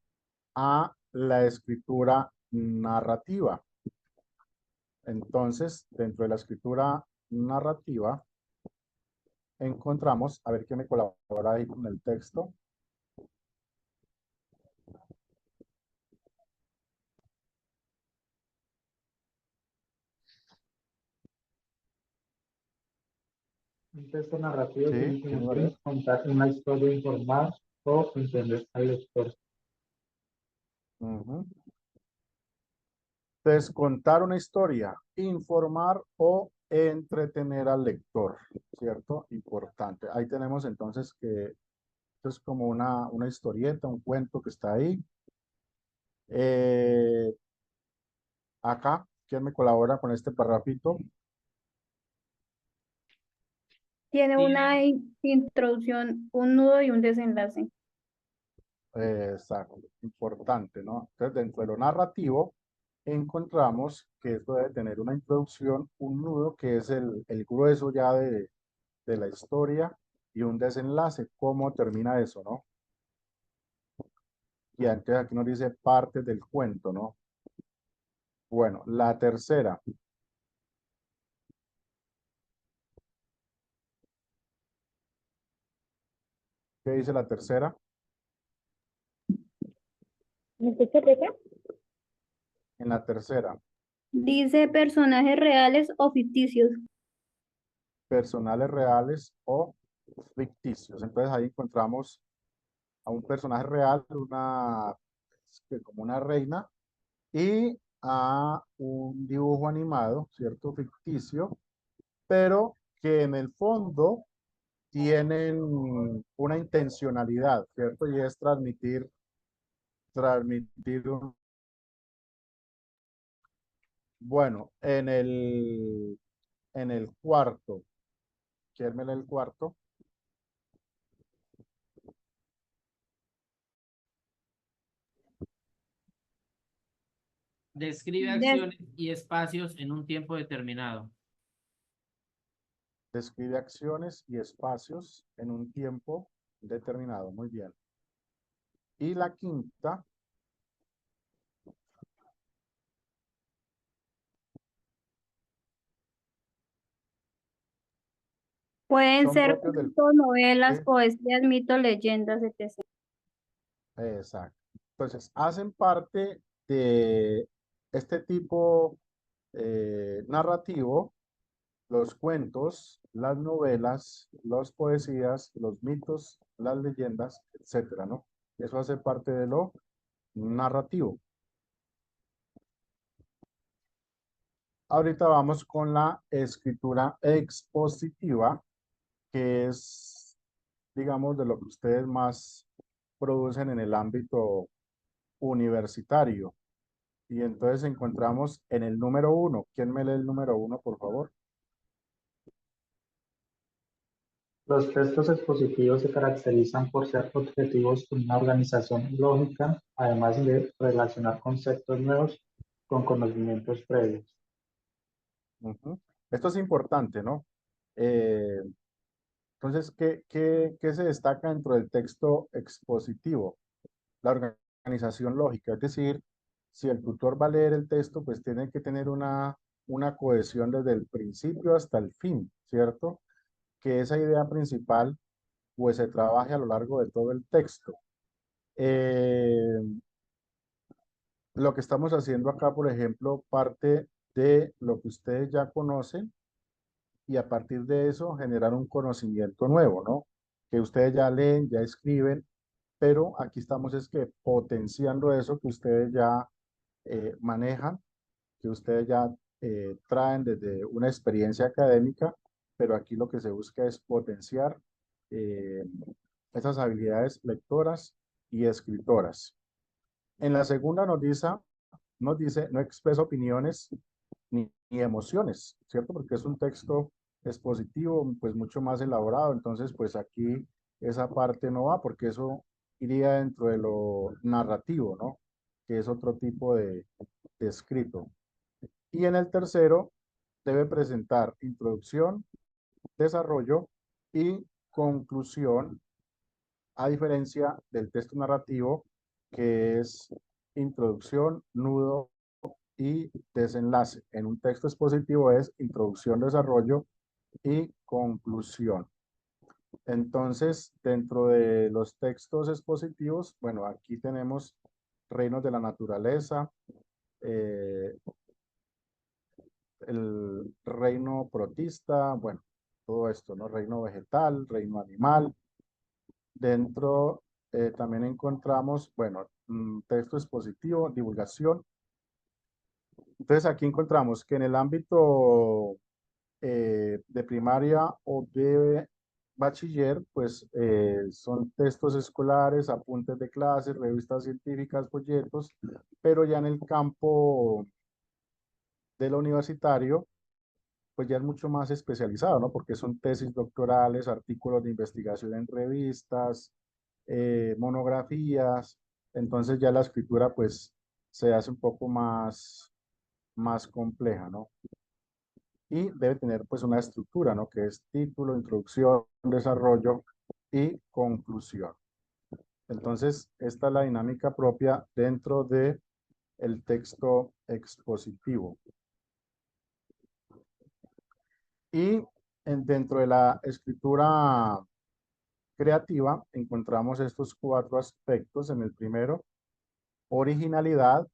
a la escritura narrativa. Entonces, dentro de la escritura narrativa, encontramos, a ver quién me colabora ahí con el texto. Un texto narrativo Sí, tiene ¿quién como lo fin hará? contar una historia informar o entender al lector. Ujú. Entonces, contar una historia, informar o entretener al lector, ¿cierto? Importante. Ahí tenemos entonces que esto es como una historieta, un cuento que está ahí. Acá, ¿quién me colabora con este parrafito? Tiene una introducción, un nudo y un desenlace. Exacto, importante, ¿no? Entonces, dentro de lo narrativo, encontramos que esto debe tener una introducción, un nudo, que es el grueso ya de la historia, y un desenlace, cómo termina eso, ¿no? Y antes aquí nos dice parte del cuento, ¿no? Bueno, la tercera. ¿Qué dice la tercera? ¿Me escucha, Rebeca? En la tercera, Dice personajes reales o ficticios. personales reales o ficticios. Entonces ahí encontramos a un personaje real, como una reina, y a un dibujo animado, ¿cierto? Ficticio, pero que en el fondo tienen una intencionalidad, ¿cierto? Y es transmitir bueno, en el cuarto, ¿quién me lee el cuarto? Describe Des- acciones y espacios en un tiempo determinado. Describe acciones y espacios en un tiempo determinado. Muy bien. Y la quinta, Pueden son ser propios del... cuentos, novelas, ¿qué? poesías, mitos, leyendas, etc. Exacto. Entonces, hacen parte de este tipo narrativo, los cuentos, las novelas, las poesías, los mitos, las leyendas, etcétera, ¿no? Eso hace parte de lo narrativo. Ahorita vamos con la escritura expositiva, que es, digamos, de lo que ustedes más producen en el ámbito universitario. Y entonces encontramos en el número 1. ¿Quién me lee el número 1, por favor? Los textos expositivos se caracterizan por ser objetivos con una organización lógica, además de relacionar conceptos nuevos con conocimientos previos. Ujú. Esto es importante, ¿no? Eh, entonces, ¿qué se destaca dentro del texto expositivo? La organización lógica, es decir, si el tutor va a leer el texto, pues tiene que tener una cohesión desde el principio hasta el fin, ¿cierto? Que esa idea principal, pues se trabaje a lo largo de todo el texto. Eh, lo que estamos haciendo acá, por ejemplo, parte de lo que ustedes ya conocen y a partir de eso generar un conocimiento nuevo, ¿no? Que ustedes ya leen, ya escriben, pero aquí estamos es que potenciando eso que ustedes ya manejan, que ustedes ya traen desde una experiencia académica, pero aquí lo que se busca es potenciar eh, esas habilidades lectoras y escritoras. En la segunda nos dice, no expresa opiniones ni emociones, ¿cierto? Porque es un texto expositivo, pues mucho más elaborado, entonces pues aquí esa parte no va porque eso iría dentro de lo narrativo, ¿no? que es otro tipo de escrito. Y en el tercero debe presentar introducción, desarrollo y conclusión, a diferencia del texto narrativo, que es introducción, nudo y desenlace. En un texto expositivo es introducción, desarrollo y conclusión. Entonces, dentro de los textos expositivos, bueno, aquí tenemos reinos de la naturaleza, eh, el reino protista, bueno, todo esto, ¿no? Reino vegetal, reino animal. Dentro también encontramos, bueno, texto expositivo, divulgación. Entonces aquí encontramos que en el ámbito de primaria o de bachiller, pues son textos escolares, apuntes de clases, revistas científicas, folletos, pero ya en el campo de lo universitario, pues ya es mucho más especializado, ¿no? Porque son tesis doctorales, artículos de investigación en revistas, monografías, entonces ya la escritura pues se hace un poco más compleja, ¿no? Y debe tener pues una estructura, ¿no? Que es título, introducción, desarrollo y conclusión. Entonces, esta es la dinámica propia dentro de el texto expositivo. Y dentro de la escritura creativa encontramos estos 4 aspectos. En el primero, originalidad,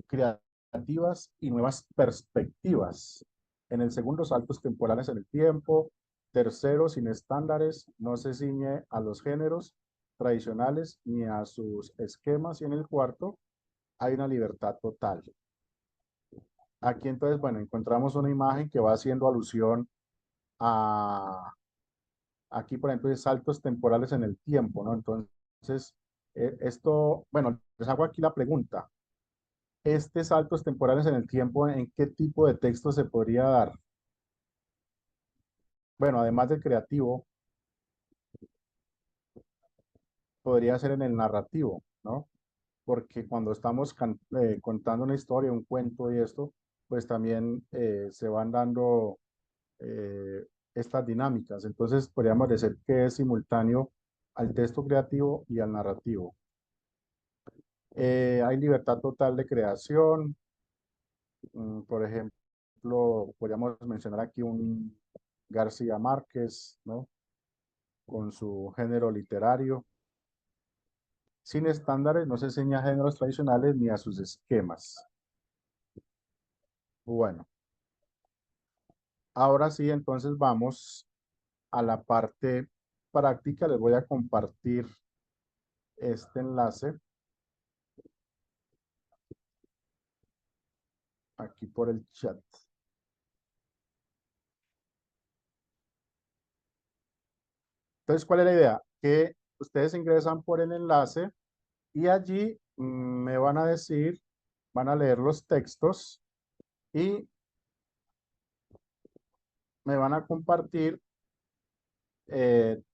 creativas y nuevas perspectivas. En el segundo, saltos temporales en el tiempo. Tercero, sin estándares, no se ciñe a los géneros tradicionales ni a sus esquemas. Y en el cuarto, hay una libertad total. Aquí entonces, bueno, encontramos una imagen que va haciendo alusión a, aquí por ejemplo, saltos temporales en el tiempo, ¿no? Entonces, esto, bueno, les hago aquí la pregunta. Este saltos temporales en el tiempo, ¿en qué tipo de texto se podría dar? Bueno, además del creativo, podría ser en el narrativo, ¿no? Porque cuando estamos contando una historia, un cuento y esto, pues también se van dando eh, estas dinámicas. Entonces, podríamos decir que es simultáneo al texto creativo y al narrativo. Hay libertad total de creación. Por ejemplo, podríamos mencionar aquí un García Márquez, ¿no? Con su género literario. Sin estándares, no se enseña a géneros tradicionales ni a sus esquemas. Bueno, ahora sí, entonces vamos a la parte práctica. Les voy a compartir este enlace aquí por el chat. Entonces, ¿cuál es la idea? Que ustedes ingresan por el enlace y allí me van a decir, van a leer los textos y me van a compartir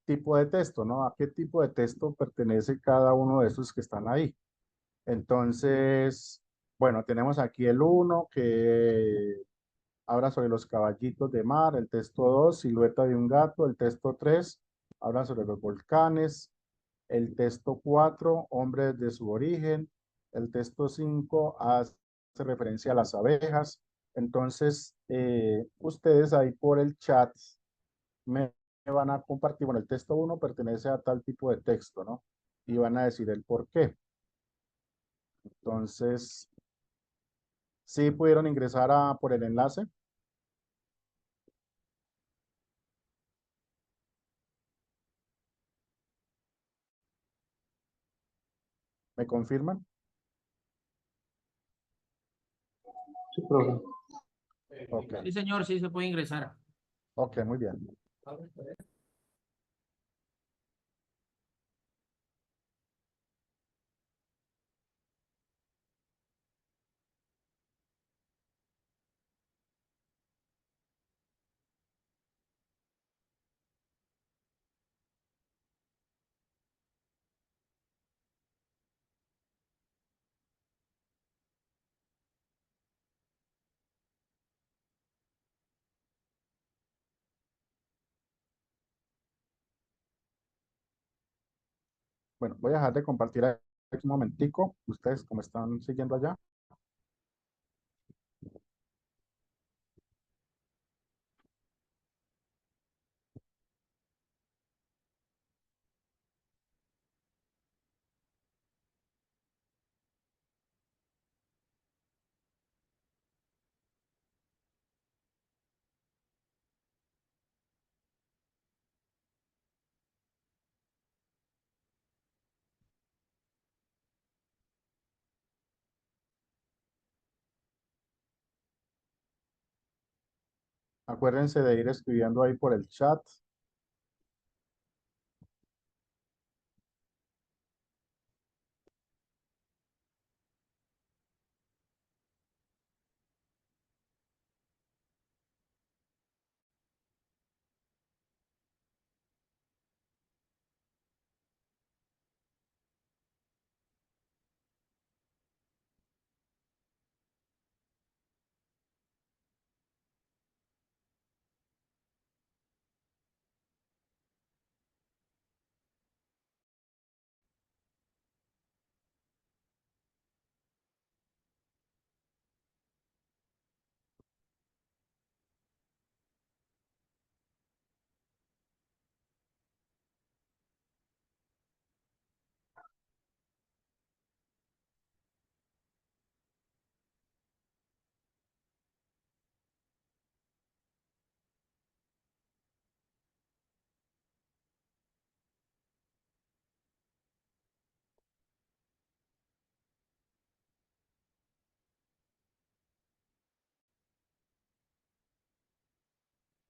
tipo de texto, ¿no? ¿A qué tipo de texto pertenece cada uno de esos que están ahí? Entonces, bueno, tenemos aquí el 1 que habla sobre los caballitos de mar, el texto 2, silueta de un gato, el texto 3, habla sobre los volcanes, el texto 4, hombres de su origen, el texto 5 hace referencia a las abejas. Entonces, ustedes ahí por el chat me van a compartir, bueno, el texto 1 pertenece a tal tipo de texto, ¿no? Y van a decir el por qué. Entonces, ¿sí pudieron ingresar por el enlace? ¿Me confirman? Sí, profe. Ok, Sí, señor, sí se puede ingresar. ok, muy bien. Bueno, voy a dejar de compartir aquí un momentico. Ustedes, como están siguiendo allá. Acuérdense de ir escribiendo ahí por el chat.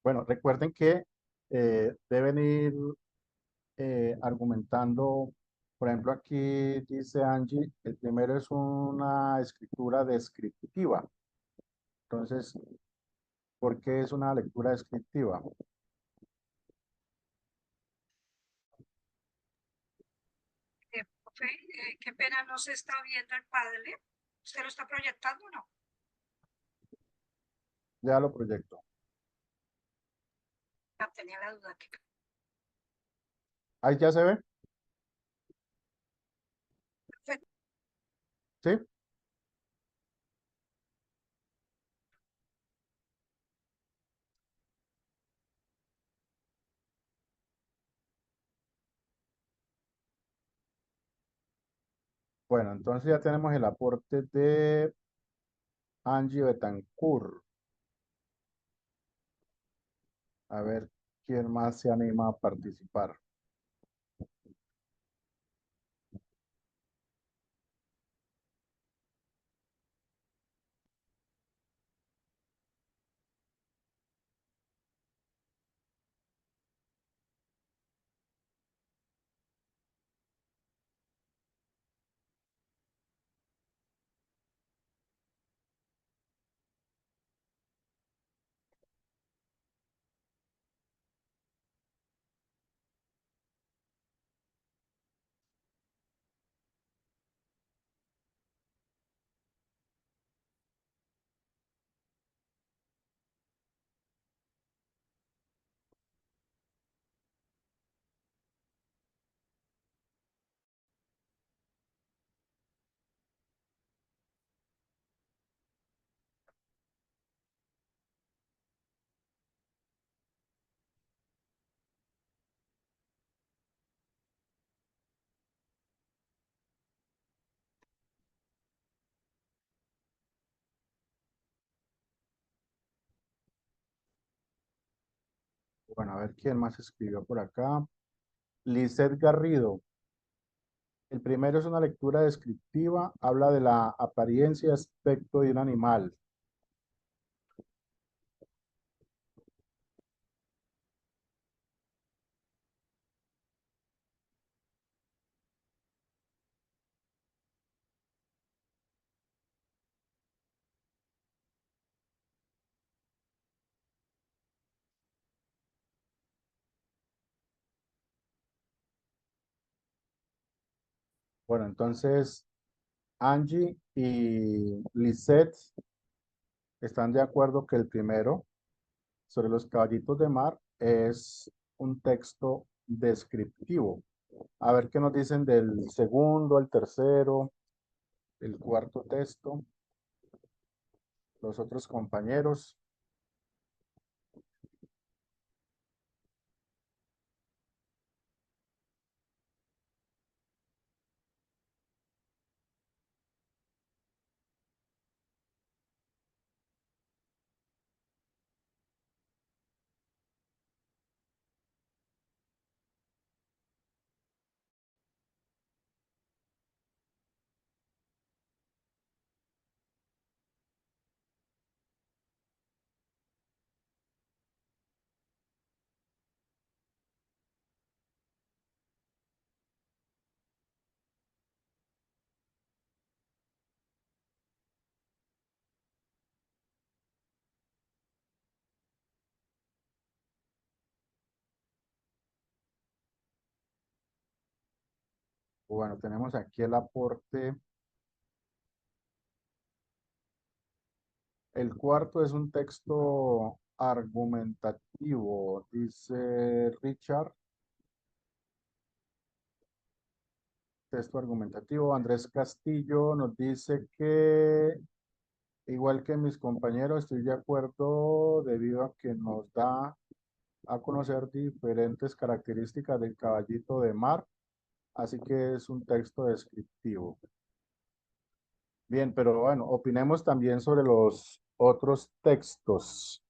Bueno, recuerden que deben ir argumentando. Por ejemplo, aquí dice Angie, el primero es una escritura descriptiva. Entonces, ¿por qué es una lectura descriptiva? Profe, qué pena no se está viendo el padre. ¿Usted lo está proyectando o no? Ya lo proyecto. Ya tenía la duda. Ahí ya se ve, Perfecto. ¿sí? Bueno, entonces ya tenemos el aporte de Angie Betancourt. A ver quién más se anima a participar. Bueno, a ver quién más escribió por acá. Lisette Garrido. El primero es una lectura descriptiva, habla de la apariencia y aspecto de un animal. Bueno, entonces Angie y Lisette están de acuerdo que el primero, sobre los caballitos de mar, es un texto descriptivo. A ver qué nos dicen del segundo, el tercero, el cuarto texto, los otros compañeros. Bueno, tenemos aquí el aporte. El cuarto es un texto argumentativo, dice Richard. Texto argumentativo. Andrés Castillo nos dice que, igual que mis compañeros, estoy de acuerdo debido a que nos da a conocer diferentes características del caballito de mar, así que es un texto descriptivo. Bien, pero bueno, opinemos también sobre los otros textos.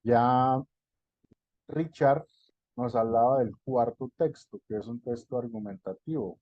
Ya Richard nos hablaba del cuarto texto, que es un texto argumentativo.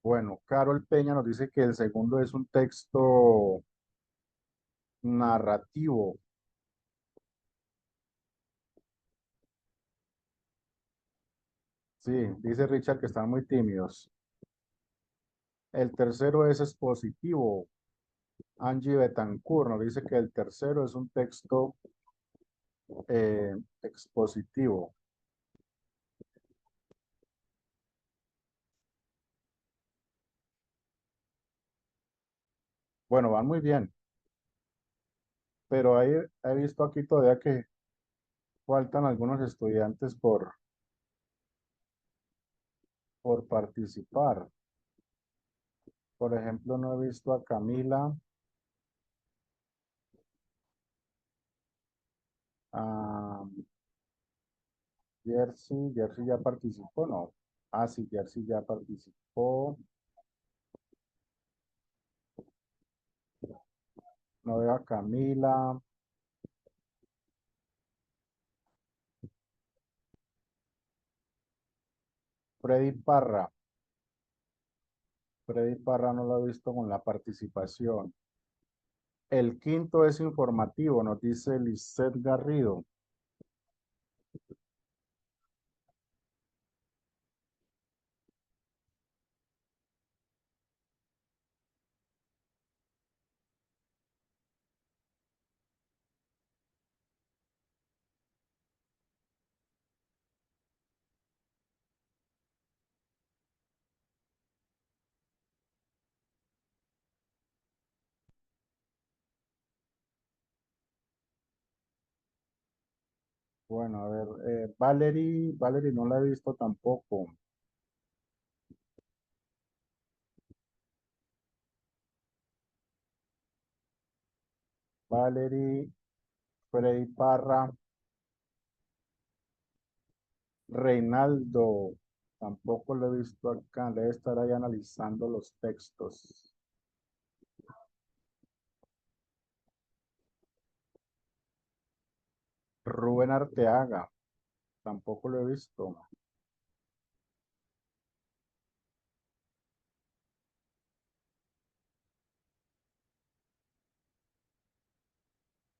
Bueno, Carol Peña nos dice que el segundo es un texto narrativo. Sí, dice Richard que están muy tímidos. El tercero es expositivo. Angie Betancourt nos dice que el tercero es un texto expositivo. Bueno, van muy bien, pero ahí he visto aquí todavía que faltan algunos estudiantes por participar. Por ejemplo, no he visto a Camila, a Jersey. Jersey ya participó, ¿no? Ah, sí, Jersey ya participó. No veo a Camila. Freddy Parra. Freddy Parra no lo he visto con la participación. El quinto es informativo, nos dice Lisette Garrido. Bueno, a ver, Valerie no la he visto tampoco. Valerie, Freddy Parra, Reinaldo, tampoco lo he visto acá, debe estar ahí analizando los textos. Rubén Arteaga, tampoco lo he visto.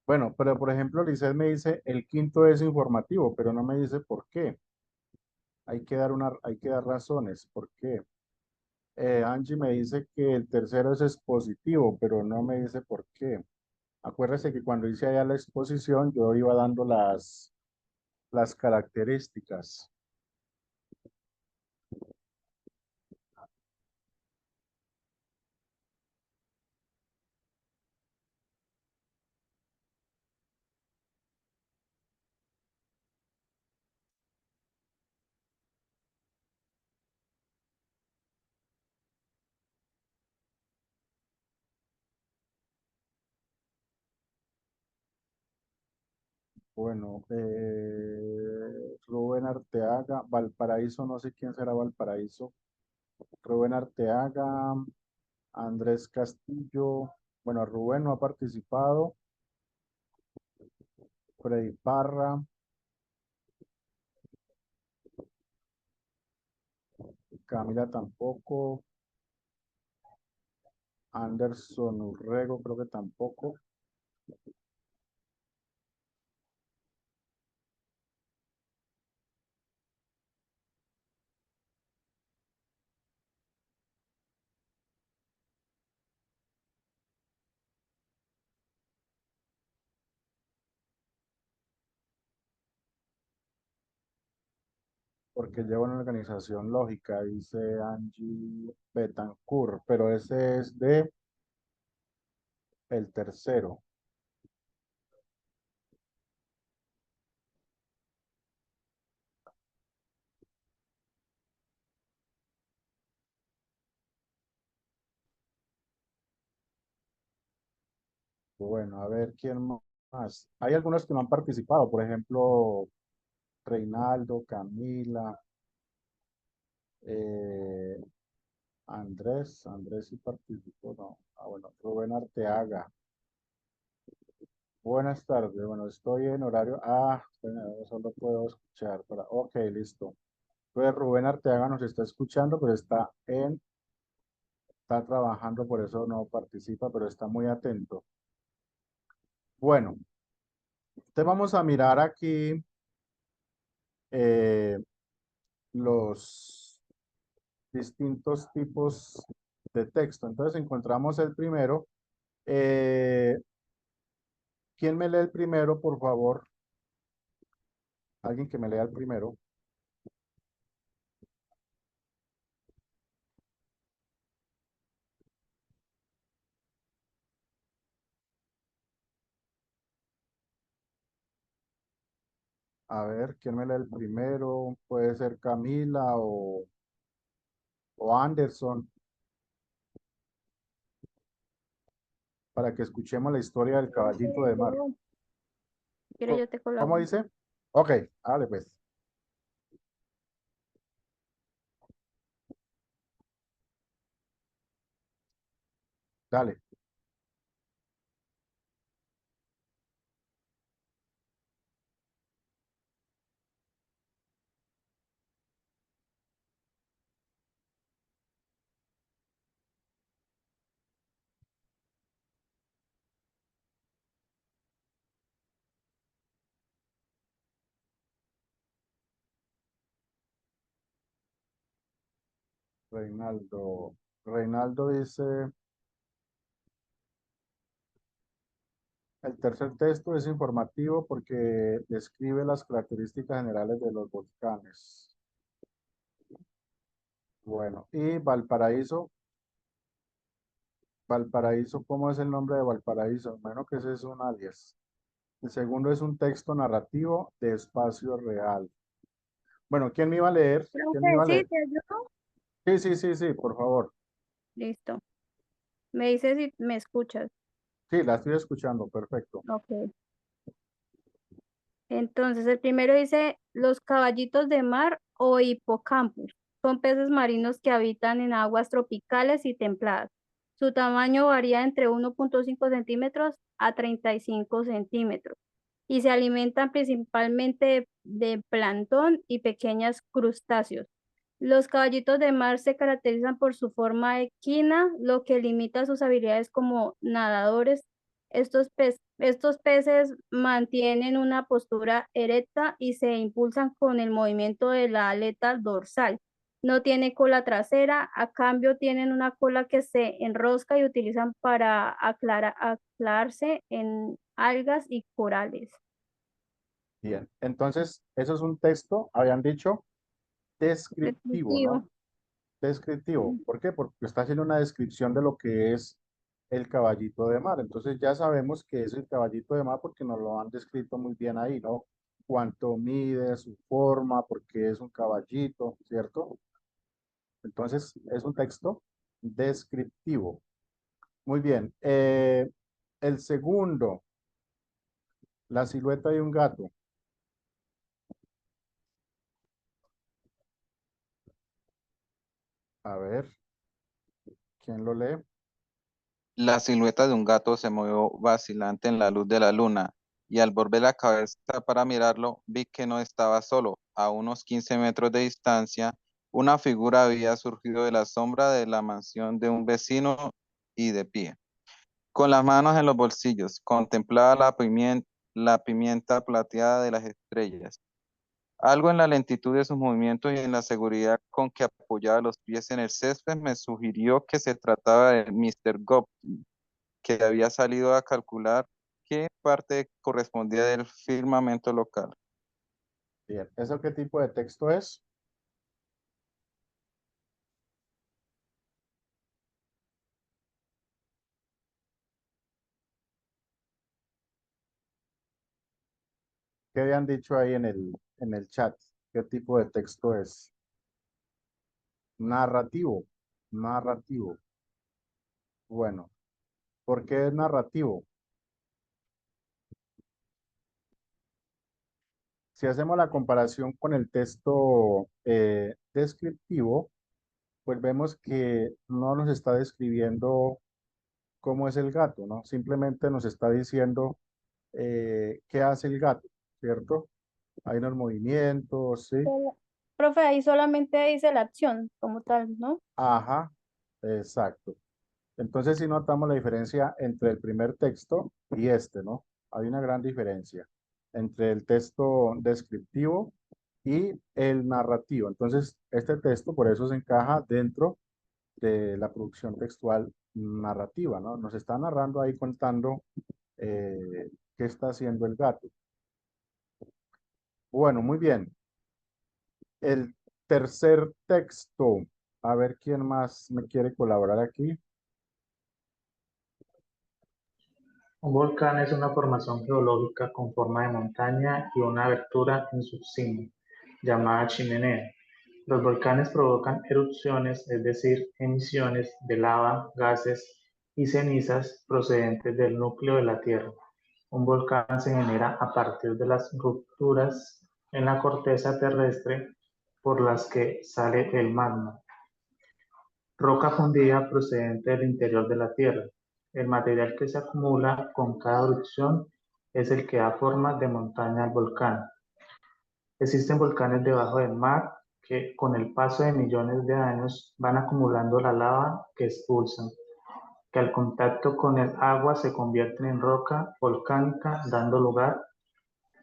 Bueno, pero por ejemplo, Lisset me dice, el quinto es informativo, pero no me dice por qué. Hay que dar razones, ¿por qué? Angie me dice que el tercero es expositivo, pero no me dice por qué. Acuérdese que cuando hice allá la exposición, yo iba dando las características. Bueno, Rubén Arteaga, Valparaíso, no sé quién será Valparaíso. Rubén Arteaga, Andrés Castillo. Bueno, Rubén no ha participado. Freddy Parra, Camila tampoco. Anderson Urrego, creo que tampoco. Porque lleva una organización lógica, dice Angie Betancourt, pero ese es de el tercero. Bueno, a ver quién más. Hay algunos que no han participado, por ejemplo, Reinaldo, Camila, eh, Andrés sí participó, no. Ah, bueno, Rubén Arteaga. Buenas tardes, bueno, estoy en horario. Ah, espera, solo puedo escuchar. Ok, listo. Pues Rubén Arteaga nos está escuchando, pero está trabajando, por eso no participa, pero está muy atento. Bueno, entonces vamos a mirar aquí eh, los distintos tipos de texto. Entonces encontramos el primero. ¿Quién me lee el primero, por favor? Alguien que me lea el primero. A ver, ¿quién me lee el primero? Puede ser Camila o Anderson, para que escuchemos la historia del caballito de mar. ¿Quieres yo te ¿Cómo colaboro? dice? Ok, dale pues. Dale. Reinaldo. Reinaldo dice, el tercer texto es informativo porque describe las características generales de los volcanes. Bueno, y Valparaíso. Valparaíso, ¿cómo es el nombre de Valparaíso? Bueno, que ese es un alias. El segundo es un texto narrativo de espacio real. Bueno, ¿quién me iba a leer? ¿Quién me iba Profe, a ¿sí? leer? ¿Te ayudo? Sí, sí, sí, sí, por favor. Listo. Me dices si me escuchas. Sí, la estoy escuchando, perfecto. Ok. Entonces, el primero dice, los caballitos de mar o hipocampus. Son peces marinos que habitan en aguas tropicales y templadas. Su tamaño varía entre 1,5 centímetros a 35 centímetros y se alimentan principalmente de plancton y pequeños crustáceos. Los caballitos de mar se caracterizan por su forma equina, lo que limita sus habilidades como nadadores. Estos peces mantienen una postura erecta y se impulsan con el movimiento de la aleta dorsal. No tiene cola trasera, a cambio tienen una cola que se enrosca y utilizan para aclararse en algas y corales. Bien, entonces, eso es un texto, habían dicho, descriptivo, ¿no? Descriptivo. Descriptivo. ¿Por qué? Porque está haciendo una descripción de lo que es el caballito de mar. Entonces ya sabemos que es el caballito de mar porque nos lo han descrito muy bien ahí, ¿no? Cuánto mide, su forma, porque es un caballito, ¿cierto? Entonces es un texto descriptivo. Muy bien. El segundo, la silueta de un gato. A ver, ¿quién lo lee? La silueta de un gato se movió vacilante en la luz de la luna, y al volver la cabeza para mirarlo, vi que no estaba solo. A unos 15 metros de distancia, una figura había surgido de la sombra de la mansión de un vecino y de pie, con las manos en los bolsillos, contemplaba la pimienta plateada de las estrellas. Algo en la lentitud de sus movimientos y en la seguridad con que apoyaba los pies en el césped me sugirió que se trataba de Mr. Gopke, que había salido a calcular qué parte correspondía del firmamento local. Bien, ¿eso qué tipo de texto es? ¿Qué habían dicho ahí en el chat? ¿Qué tipo de texto es? Narrativo, narrativo. Bueno, ¿por qué es narrativo? Si hacemos la comparación con el texto descriptivo, pues vemos que no nos está describiendo cómo es el gato, ¿no? Simplemente nos está diciendo qué hace el gato, ¿cierto? Hay unos movimientos, ¿sí? Profe, ahí solamente dice la acción como tal, ¿no? Ajá, exacto. Entonces, si notamos la diferencia entre el primer texto y este, ¿no? Hay una gran diferencia entre el texto descriptivo y el narrativo. Entonces, este texto por eso se encaja dentro de la producción textual narrativa, ¿no? Nos está narrando ahí contando qué está haciendo el gato. Bueno, muy bien. El tercer texto. A ver quién más me quiere colaborar aquí. Un volcán es una formación geológica con forma de montaña y una abertura en su cima, llamada chimenea. Los volcanes provocan erupciones, es decir, emisiones de lava, gases y cenizas procedentes del núcleo de la Tierra. Un volcán se genera a partir de las rupturas en la corteza terrestre por las que sale el magma. Roca fundida procedente del interior de la Tierra. El material que se acumula con cada erupción es el que da forma de montaña al volcán. Existen volcanes debajo del mar que con el paso de millones de años van acumulando la lava que expulsan, que al contacto con el agua se convierten en roca volcánica, dando lugar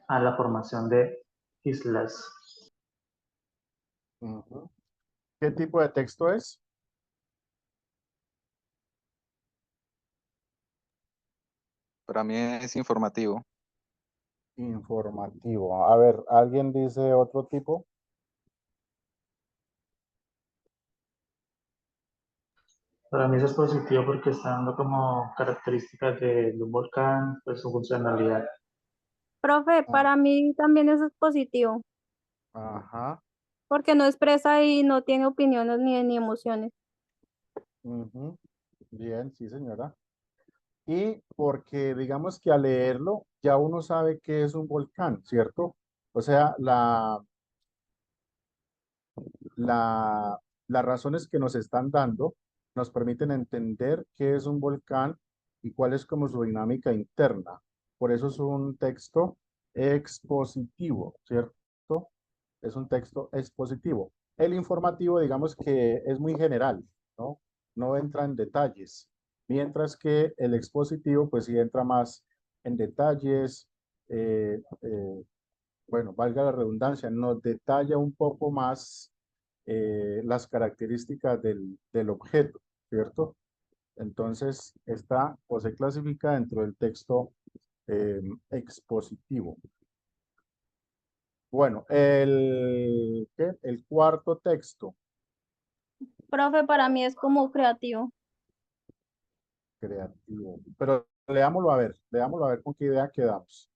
a la formación de islas. Ujú. ¿Qué tipo de texto es? Para mí es informativo. Informativo. A ver, ¿alguien dice otro tipo? Para mí eso es positivo porque está dando como características de un volcán, pues su funcionalidad. Profe, Ah, para mí también eso es positivo, ajá. porque no expresa y no tiene opiniones ni emociones. Ujú. Bien, sí, señora. Y porque digamos que al leerlo ya uno sabe que es un volcán, ¿cierto? O sea, la, las razones que nos están dando nos permiten entender qué es un volcán y cuál es como su dinámica interna. Por eso es un texto expositivo, ¿cierto? Es un texto expositivo. El informativo, digamos que es muy general, ¿no? No entra en detalles, mientras que el expositivo, pues sí entra más en detalles, bueno, valga la redundancia, nos detalla un poco más las características del objeto, ¿cierto? Entonces, esta o se clasifica dentro del texto expositivo. Bueno, el cuarto texto Profe, para mí es como creativo. creativo. Pero leámoslo a ver con qué idea quedamos.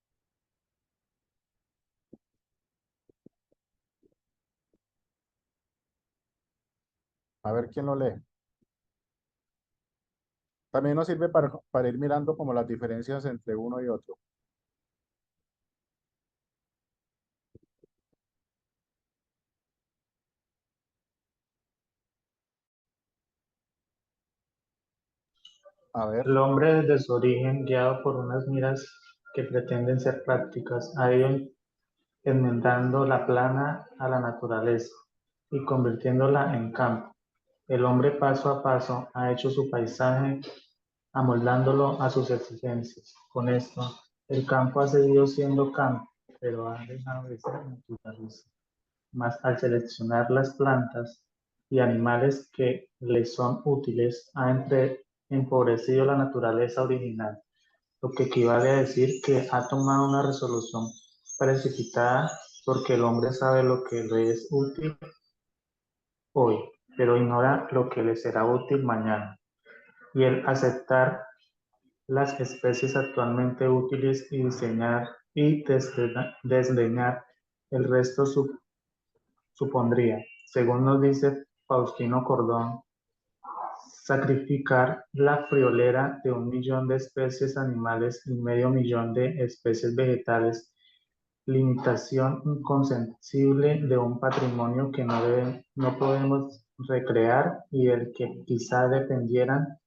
A ver quién lo lee. También nos sirve para ir mirando como las diferencias entre uno y otro. A ver, El hombre desde su origen, guiado por unas miras que pretenden ser prácticas, ha ido enmendando la plana a la naturaleza y convirtiéndola en campo. El hombre paso a paso ha hecho su paisaje amoldándolo a sus exigencias. Con esto, el campo ha seguido siendo campo, pero ha dejado de ser naturaleza. Mas al seleccionar las plantas y animales que le son útiles, ha empobrecido la naturaleza original, lo que equivale a decir que ha tomado una resolución precipitada porque el hombre sabe lo que le es útil hoy, pero ignora lo que le será útil mañana. Y el aceptar las especies actualmente útiles y diseñar y desdeñar el resto supondría, según nos dice Faustino Cordón, sacrificar la friolera de 1.000.000 de especies animales y 500.000 de especies vegetales, limitación inconcebible de un patrimonio que no podemos recrear y del que quizá dependieran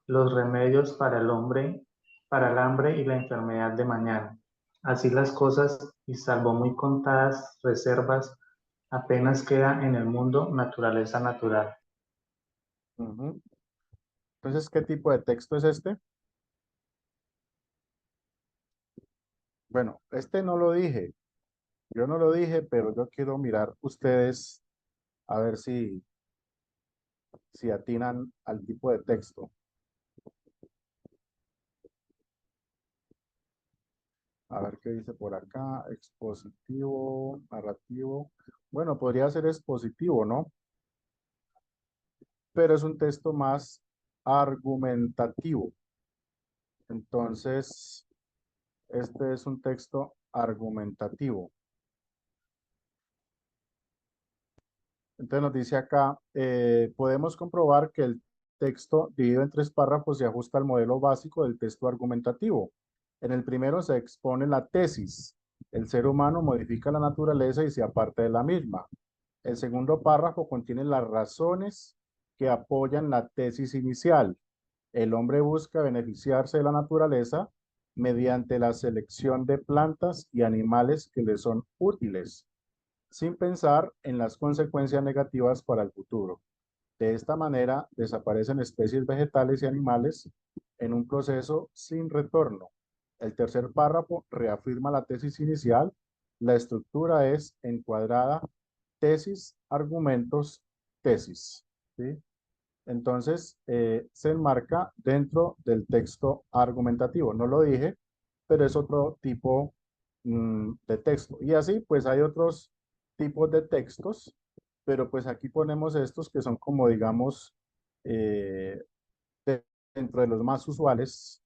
los remedios para el hombre, para el hambre y la enfermedad de mañana. Así las cosas, y salvo muy contadas reservas, apenas queda en el mundo naturaleza natural. ujú. Entonces, ¿qué tipo de texto es este? Bueno, este no lo dije. Yo no lo dije, pero yo quiero mirar ustedes a ver si atinan al tipo de texto. A ver qué dice por acá. Expositivo, narrativo. Bueno, podría ser expositivo, ¿no? Pero es un texto más argumentativo. Entonces, este es un texto argumentativo. Entonces nos dice acá, podemos comprobar que el texto dividido en 3 párrafos se ajusta al modelo básico del texto argumentativo. En el primero se expone la tesis. El ser humano modifica la naturaleza y se aparta de la misma. El segundo párrafo contiene las razones que apoyan la tesis inicial. El hombre busca beneficiarse de la naturaleza mediante la selección de plantas y animales que le son útiles, sin pensar en las consecuencias negativas para el futuro. De esta manera, desaparecen especies vegetales y animales en un proceso sin retorno. El tercer párrafo reafirma la tesis inicial. La estructura es encuadrada, tesis, argumentos, tesis. ¿Sí? Entonces, se enmarca dentro del texto argumentativo. No lo dije, pero es otro tipo de texto. Y así, pues hay otros tipos de textos, pero pues aquí ponemos estos que son como, digamos, eh, dentro de los más usuales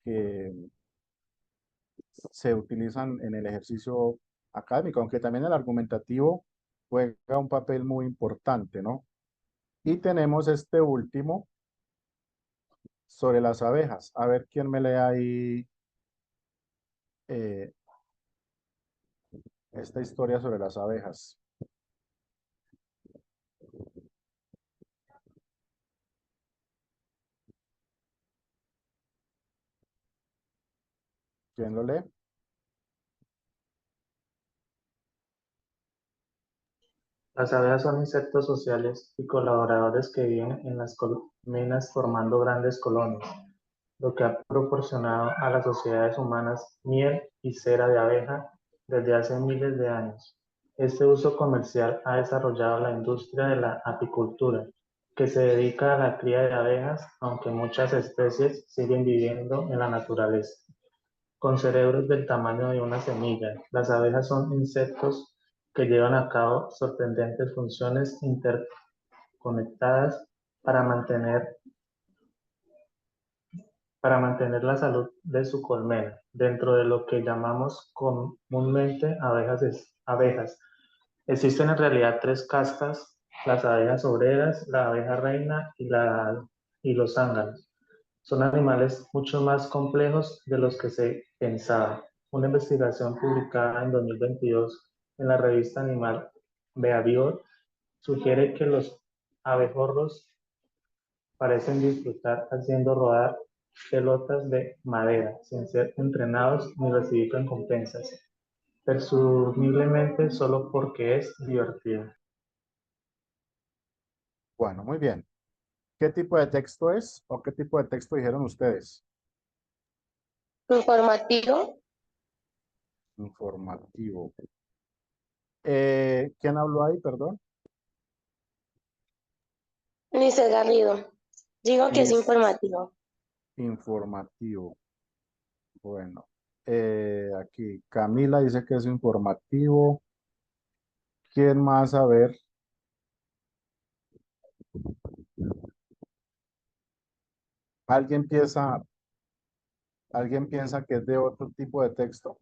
que se utilizan en el ejercicio académico, aunque también el argumentativo juega un papel muy importante, ¿no? Y tenemos este último sobre las abejas. A ver quién me lee ahí eh, esta historia sobre las abejas. ¿Quién lo lee? Las abejas son insectos sociales y colaboradores que viven en las colmenas formando grandes colonias, lo que ha proporcionado a las sociedades humanas miel y cera de abeja desde hace miles de años. Este uso comercial ha desarrollado la industria de la apicultura, que se dedica a la cría de abejas, aunque muchas especies siguen viviendo en la naturaleza. Con cerebros del tamaño de una semilla, las abejas son insectos que llevan a cabo sorprendentes funciones interconectadas para mantener la salud de su colmena, dentro de lo que llamamos comúnmente abejas. Existen en realidad tres castas: las abejas obreras, la abeja reina y los zánganos. Son animales mucho más complejos de los que se pensaba. Una investigación publicada en 2022 en la revista Animal Behavior sugiere que los abejorros parecen disfrutar haciendo rodar pelotas de madera sin ser entrenados ni recibir recompensas, presumiblemente solo porque es divertido. Bueno, muy bien. ¿Qué tipo de texto es o qué tipo de texto dijeron ustedes? Informativo. Informativo. ¿Quién habló ahí, perdón? Nice Garrido. Digo que es Liz. informativo. Informativo. Bueno, aquí Camila dice que es informativo. ¿Quién más? A ver. ¿Alguien piensa que es de otro tipo de texto?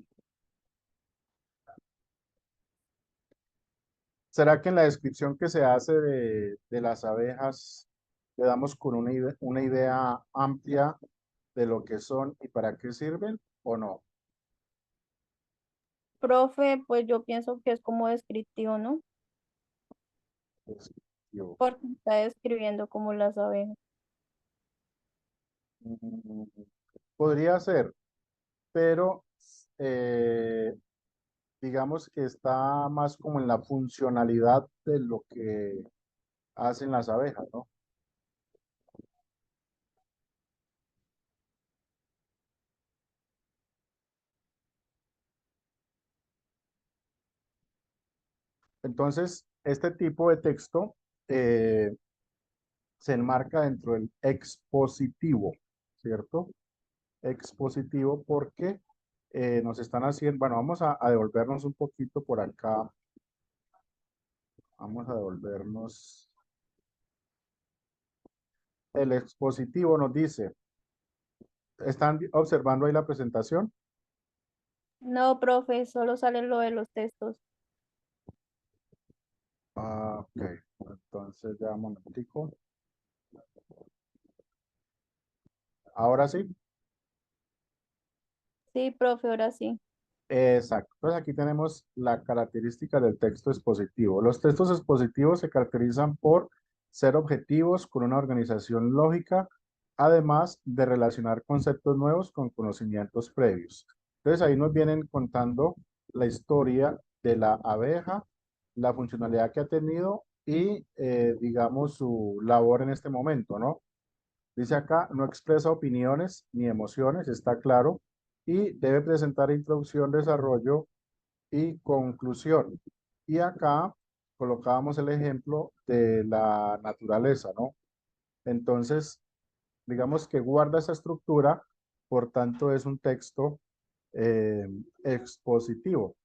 ¿Será que en la descripción que se hace de las abejas le damos con una idea amplia de lo que son y para qué sirven o no? Profe, pues yo pienso que es como descriptivo, ¿no? Descriptivo. Porque está describiendo como las abejas. Mm, Podría ser, pero digamos que está más como en la funcionalidad de lo que hacen las abejas, ¿no? Entonces, este tipo de texto se enmarca dentro del expositivo, ¿cierto? Expositivo porque nos están haciendo, bueno, vamos a devolvernos un poquito por acá. Vamos a devolvernos. El expositivo nos dice, ¿están observando ahí la presentación? No, profe, solo sale lo de los textos. Ah, ok, entonces ya un momentico. Ahora sí. Sí, profe, ahora sí. Exacto. Entonces aquí tenemos la característica del texto expositivo. Los textos expositivos se caracterizan por ser objetivos con una organización lógica, además de relacionar conceptos nuevos con conocimientos previos. Entonces ahí nos vienen contando la historia de la abeja, la funcionalidad que ha tenido y, digamos, su labor en este momento, ¿no? Dice acá, no expresa opiniones ni emociones, está claro, y debe presentar introducción, desarrollo y conclusión. Y acá colocábamos el ejemplo de la naturaleza, ¿no? Entonces, digamos que guarda esa estructura, por tanto es un texto expositivo.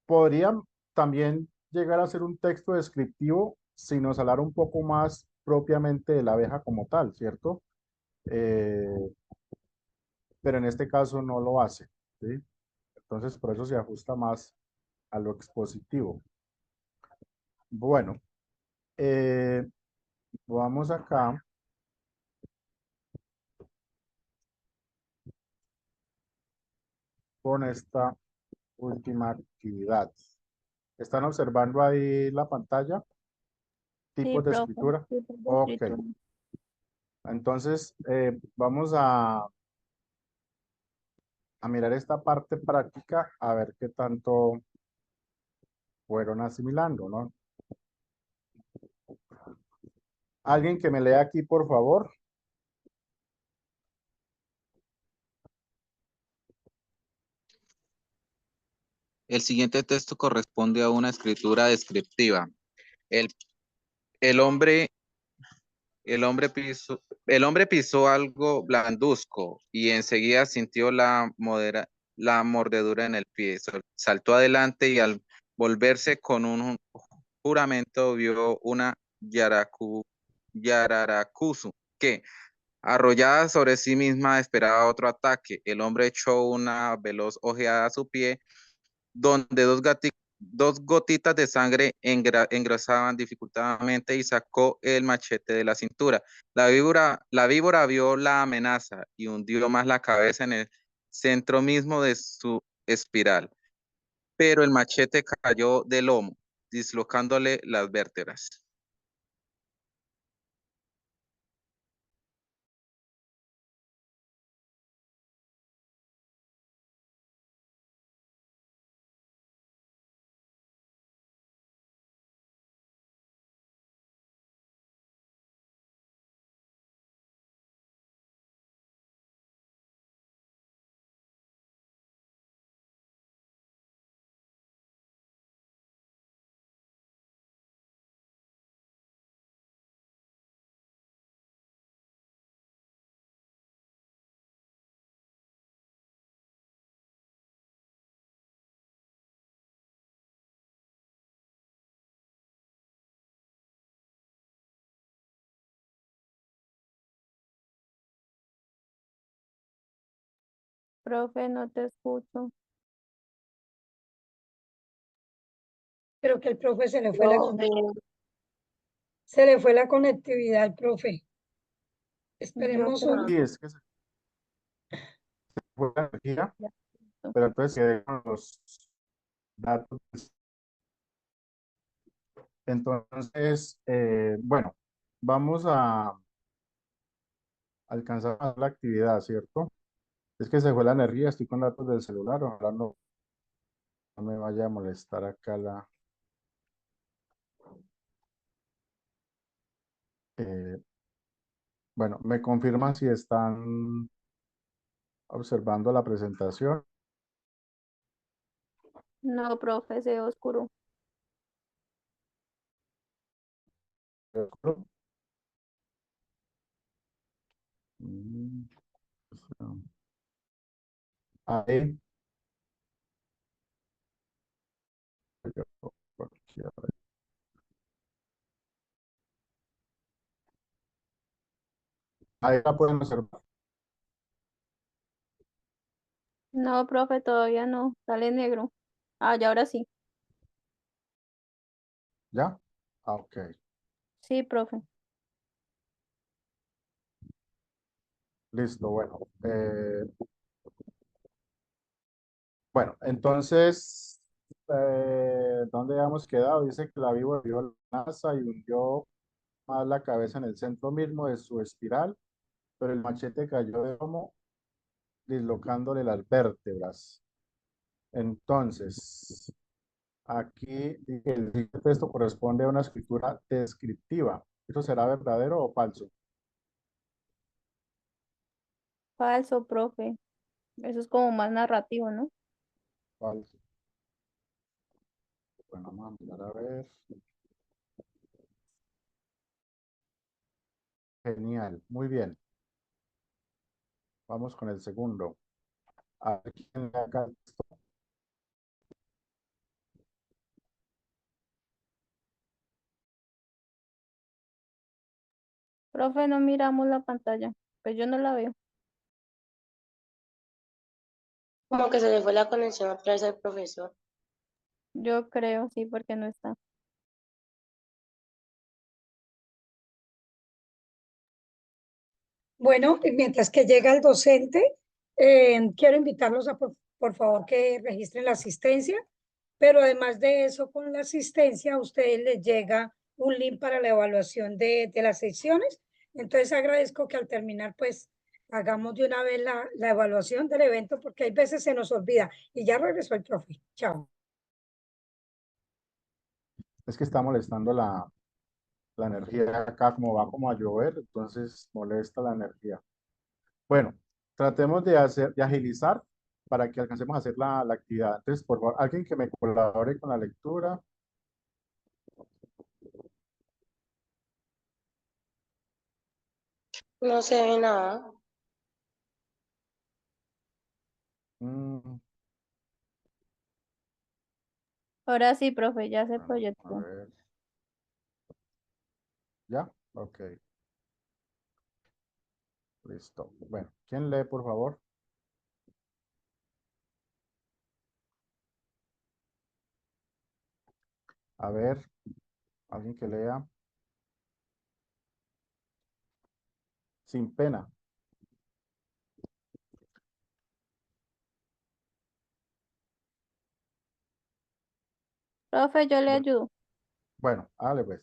Podría también llegar a ser un texto descriptivo si nos hablara un poco más propiamente de la abeja como tal, ¿cierto? Eh, pero en este caso no lo hace, ¿sí? Entonces, por eso se ajusta más a lo expositivo. Bueno, eh, vamos acá. Con esta última actividad. ¿Están observando ahí la pantalla? Sí, Tipos de profe, escritura. tipos de Ok. escritura. Entonces, vamos a mirar esta parte práctica a ver qué tanto fueron asimilando, ¿no? Alguien que me lea aquí, por favor. El siguiente texto corresponde a una escritura descriptiva. El, el hombre, el hombre pisó algo blanduzco y enseguida sintió la mordedura en el pie. Saltó adelante y al volverse con un juramento vio una yararacuzu que, arrollada sobre sí misma, esperaba otro ataque. El hombre echó una veloz ojeada a su pie, donde dos gotitas de sangre engrosaban dificultadamente, y sacó el machete de la cintura. La víbora vio la amenaza y hundió más la cabeza en el centro mismo de su espiral, pero el machete cayó del lomo, dislocándole las vértebras. Profe, no te escucho. Creo que el profe se le fue la conectividad al profe. Esperemos creo. Sí, es que se fue la energía, pero entonces quedé con los datos. Entonces, bueno, vamos a alcanzar la actividad, ¿cierto? Es que se fue la energía, estoy con datos del celular, ojalá no me vaya a molestar acá eh, bueno, me confirman si están observando la presentación. No, profe, se ve oscuro. Mm, Ahí. Ahí la pueden observar. No, profe, todavía no. Sale negro. Ah, ya ahora sí. ¿Ya? Ah, ok. Sí, profe. Listo, bueno. Bueno, entonces, ¿dónde habíamos quedado? Dice que la víbora vio la NASA y hundió más la cabeza en el centro mismo de su espiral, pero el machete cayó de lomo, dislocándole las vértebras. Entonces, aquí dice, el siguiente texto corresponde a una escritura descriptiva. ¿Eso será verdadero o falso? Falso, profe. Eso es como más narrativo, ¿no? Falso. Bueno, vamos a mirar a ver. Genial, muy bien. Vamos con el segundo. A ver quién lee acá. Profe, no miramos la pantalla. Pues yo no la veo. Como que se le fue la conexión otra vez al profesor. Yo creo, sí, porque no está. Bueno, y mientras que llega el docente, quiero invitarlos a, por favor, que registren la asistencia, pero además de eso, con la asistencia, a ustedes les llega un link para la evaluación de las secciones. Entonces, agradezco que al terminar, pues, hagamos de una vez la evaluación del evento, porque hay veces se nos olvida. Y ya regresó el profe. Chao. Es que está molestando la energía acá, como va como a llover, entonces molesta la energía. Bueno, tratemos de agilizar para que alcancemos a hacer la actividad. Entonces, por favor, alguien que me colabore con la lectura. No se ve nada. Mm, Ahora sí, profe, ya se bueno, a proyectó. ver. ¿Ya? Ok, listo. Bueno, ¿quién lee, por favor? A ver, alguien que lea. Sin pena. Profe, yo le Bu- ayudo. Bueno, hágale pues.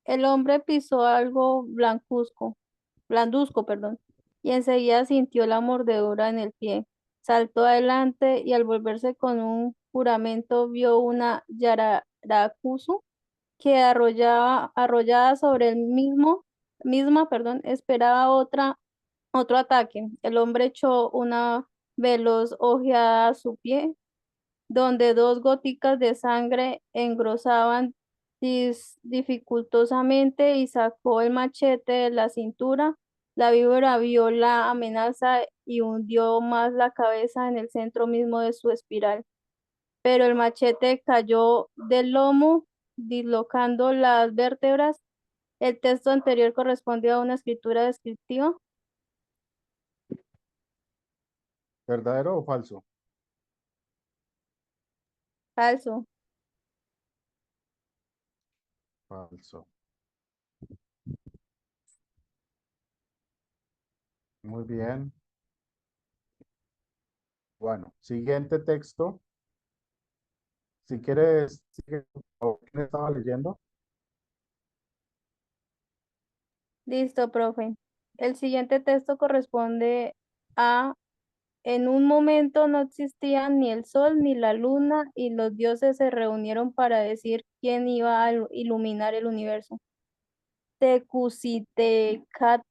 El hombre pisó algo blancuzco, perdón, y enseguida sintió la mordedura en el pie. Saltó adelante y al volverse con un juramento vio una yaracuzu que arrollada sobre el misma, esperaba otro ataque. El hombre echó una veloz ojeada a su pie, donde dos goticas de sangre engrosaban dificultosamente y sacó el machete de la cintura. La víbora vio la amenaza y hundió más la cabeza en el centro mismo de su espiral, pero el machete cayó del lomo, dislocando las vértebras. El texto anterior corresponde a una escritura descriptiva. ¿Verdadero o falso? Falso. Falso. Muy bien. Bueno, siguiente texto. Si quieres, sigue, por favor. ¿Quién estaba leyendo? Listo, profe. El siguiente texto corresponde a: en un momento no existían ni el sol ni la luna, y los dioses se reunieron para decir quién iba a iluminar el universo. Tecusitecatl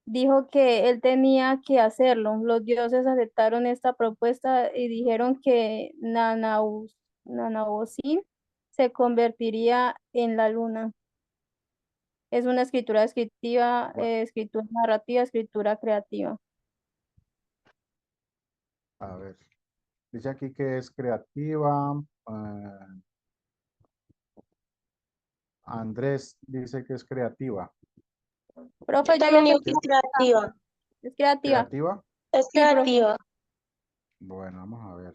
dijo que él tenía que hacerlo. Los dioses aceptaron esta propuesta y dijeron que Nanausin se convertiría en la luna. Es una escritura descriptiva, Bueno, escritura narrativa, escritura creativa. a ver. Dice aquí que es creativa. Andrés dice que es creativa. Profe, Yo yo le también digo que acepto. es creativa. Es creativa. ¿Creativa? Es Sí, profe. creativa. Bueno, vamos a ver.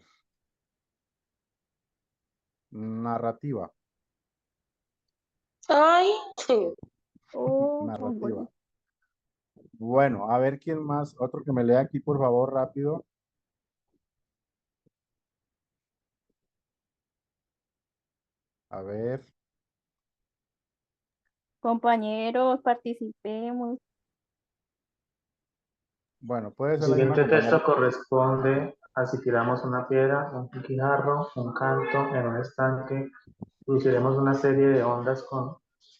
Narrativa. Ay, Oh, Narrativa. bueno. Bueno, a ver quién más. Otro que me lea aquí, por favor, rápido. A ver. Compañeros, participemos. Bueno, puede El ser la misma siguiente compañera. texto corresponde a si tiramos una piedra, un guijarro, un canto en un estanque, produciremos una serie de ondas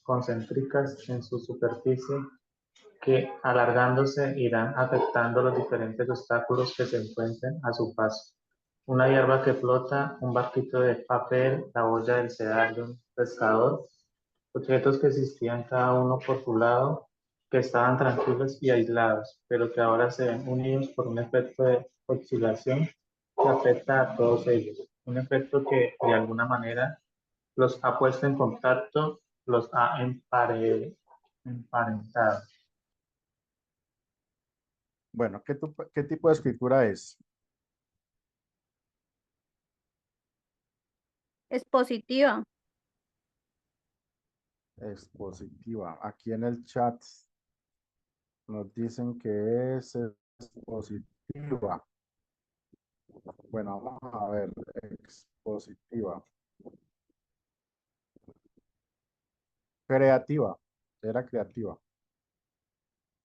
concéntricas en su superficie que, alargándose, irán afectando los diferentes obstáculos que se encuentren a su paso. Una hierba que flota, un barquito de papel, la olla del sedal de un pescador, objetos que existían cada uno por su lado, que estaban tranquilos y aislados, pero que ahora se ven unidos por un efecto de oscilación que afecta a todos ellos. Un efecto que de alguna manera los ha puesto en contacto, los ha emparentado. Bueno, ¿qué tipo de escritura es? Es positiva. Expositiva. Aquí en el chat nos dicen que es expositiva. Bueno, vamos a ver. Expositiva. Creativa. Era creativa.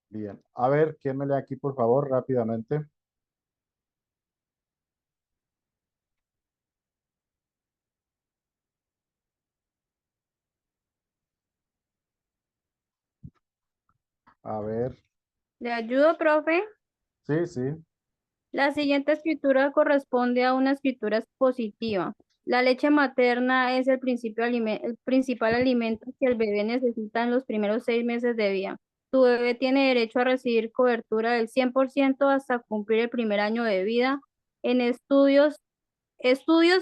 Bien. A ver, ¿quién me lee aquí, por favor, rápidamente? A ver. ¿Le ayudo, profe? Sí, sí. La siguiente escritura corresponde a una escritura expositiva. La leche materna es el principal alimento que el bebé necesita en los primeros 6 meses de vida. Tu bebé tiene derecho a recibir cobertura del 100% hasta cumplir el primer año de vida. En estudios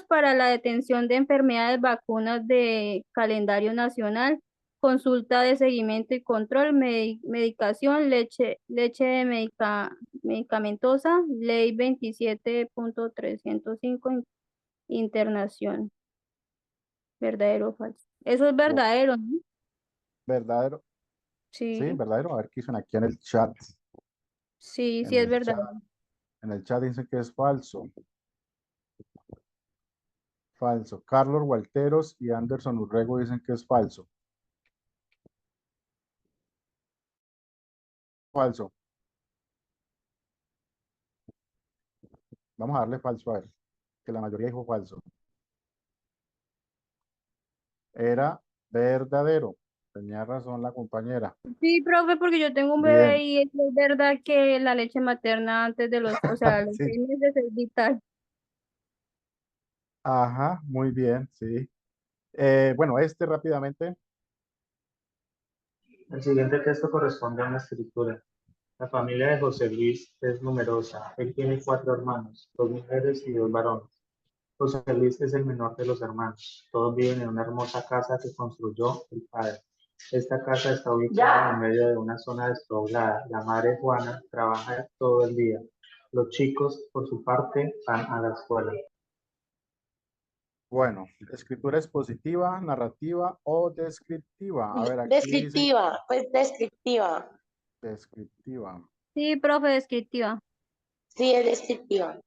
para la detención de enfermedades, vacunas de calendario nacional, consulta de seguimiento y control, medicación, leche medicamentosa, ley 27.305, internación. ¿Verdadero o falso? Eso es Bu- verdadero, ¿no? ¿Verdadero? Sí, Sí, verdadero. A ver qué dicen aquí en el chat. sí, sí En es el chat, verdadero. en el chat dicen que es falso. Falso. Carlos Walteros y Anderson Urrego dicen que es falso. Falso. Vamos a darle falso a ver, que la mayoría dijo falso. Era verdadero. Tenía razón la compañera. Sí, profe, porque yo tengo un bebé Bien. y es verdad que la leche materna antes de o sea, los Sí. 6 meses es vital. Ajá, muy bien, sí. Bueno, este rápidamente. El siguiente texto corresponde a una escritura. La familia de José Luis es numerosa. Él tiene 4 hermanos, 2 mujeres y 2 varones. José Luis es el menor de los hermanos. Todos viven en una hermosa casa que construyó el padre. Esta casa está ubicada en medio de una zona despoblada. La madre Juana trabaja todo el día. Los chicos, por su parte, van a la escuela. Bueno, escritura expositiva, narrativa o descriptiva. A ver, aquí dicen Descriptiva, pues descriptiva. descriptiva, Sí, profe, descriptiva, Sí, es descriptiva.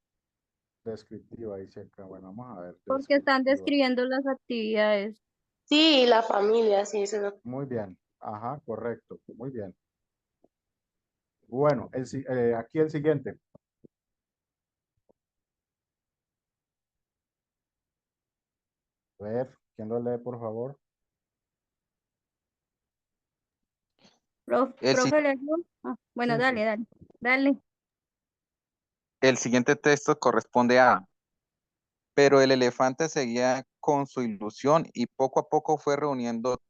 descriptiva, dice acá. Bueno, vamos a ver, porque están descriptiva. describiendo las actividades. Sí, la familia, sí, eso no. Muy bien. Ajá, correcto. Muy bien. Bueno, aquí el siguiente. A ver, ¿quién lo lee, por favor? El, si- Profe, ¿le ayudo? Bueno, Sí, sí. dale, dale, dale. el siguiente texto corresponde a, pero el elefante seguía con su ilusión y poco a poco fue reuniendo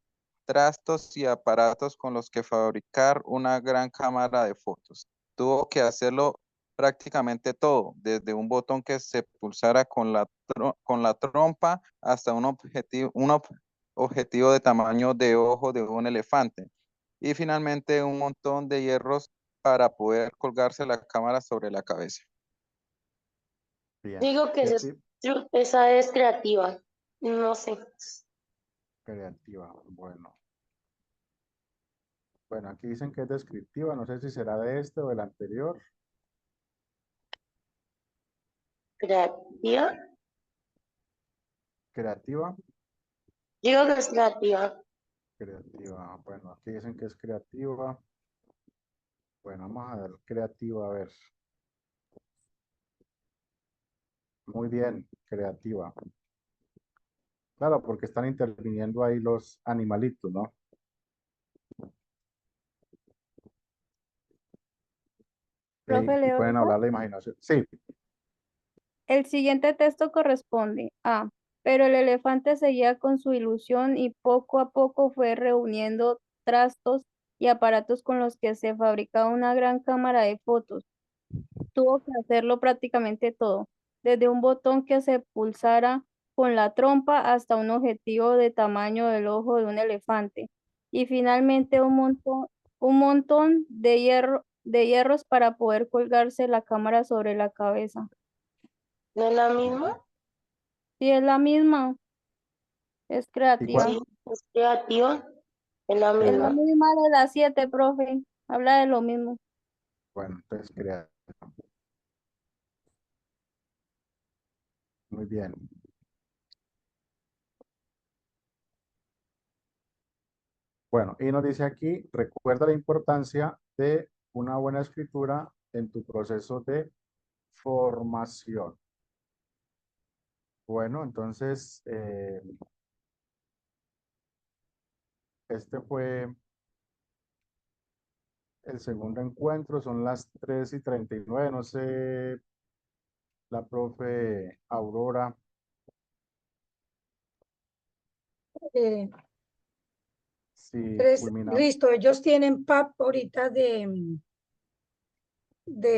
trastos y aparatos con los que fabricar una gran cámara de fotos. Tuvo que hacerlo prácticamente todo, desde un botón que se pulsara con la trompa hasta objetivo de tamaño de ojo de un elefante. Y finalmente un montón de hierros para poder colgarse la cámara sobre la cabeza. Bien. Digo que ¿Qué esa tipo? esa es creativa. No sé. Creativa. Bueno. Bueno, aquí dicen que es descriptiva. No sé si será de este o del anterior. ¿Creativa? Creativa. Digo que es creativa. Creativa. Bueno, aquí dicen que es creativa. Bueno, vamos a ver. Creativa, a ver. Muy bien, creativa. Claro, porque están interviniendo ahí los animalitos, ¿no? Profe, Y ¿leo pueden yo? hablar la imaginación. Sí, El siguiente texto corresponde a, pero el elefante seguía con su ilusión y poco a poco fue reuniendo trastos y aparatos con los que se fabricaba una gran cámara de fotos. Tuvo que hacerlo prácticamente todo, desde un botón que se pulsara con la trompa hasta un objetivo de tamaño del ojo de un elefante. Y finalmente un montón de hierros para poder colgarse la cámara sobre la cabeza. ¿No es la misma? Sí, es la misma, es ¿y cuál? creativa. Sí, es creativa. Es la Es la misma. misma de las 7, profe. Habla de lo mismo. Bueno, entonces creativa. Muy bien. Bueno, y nos dice aquí, recuerda la importancia de una buena escritura en tu proceso de formación. Bueno, entonces, este fue el segundo encuentro, son las 3:39. No sé la profe Aurora. Eh, Sí, culminamos. listo, ellos tienen PAP ahorita de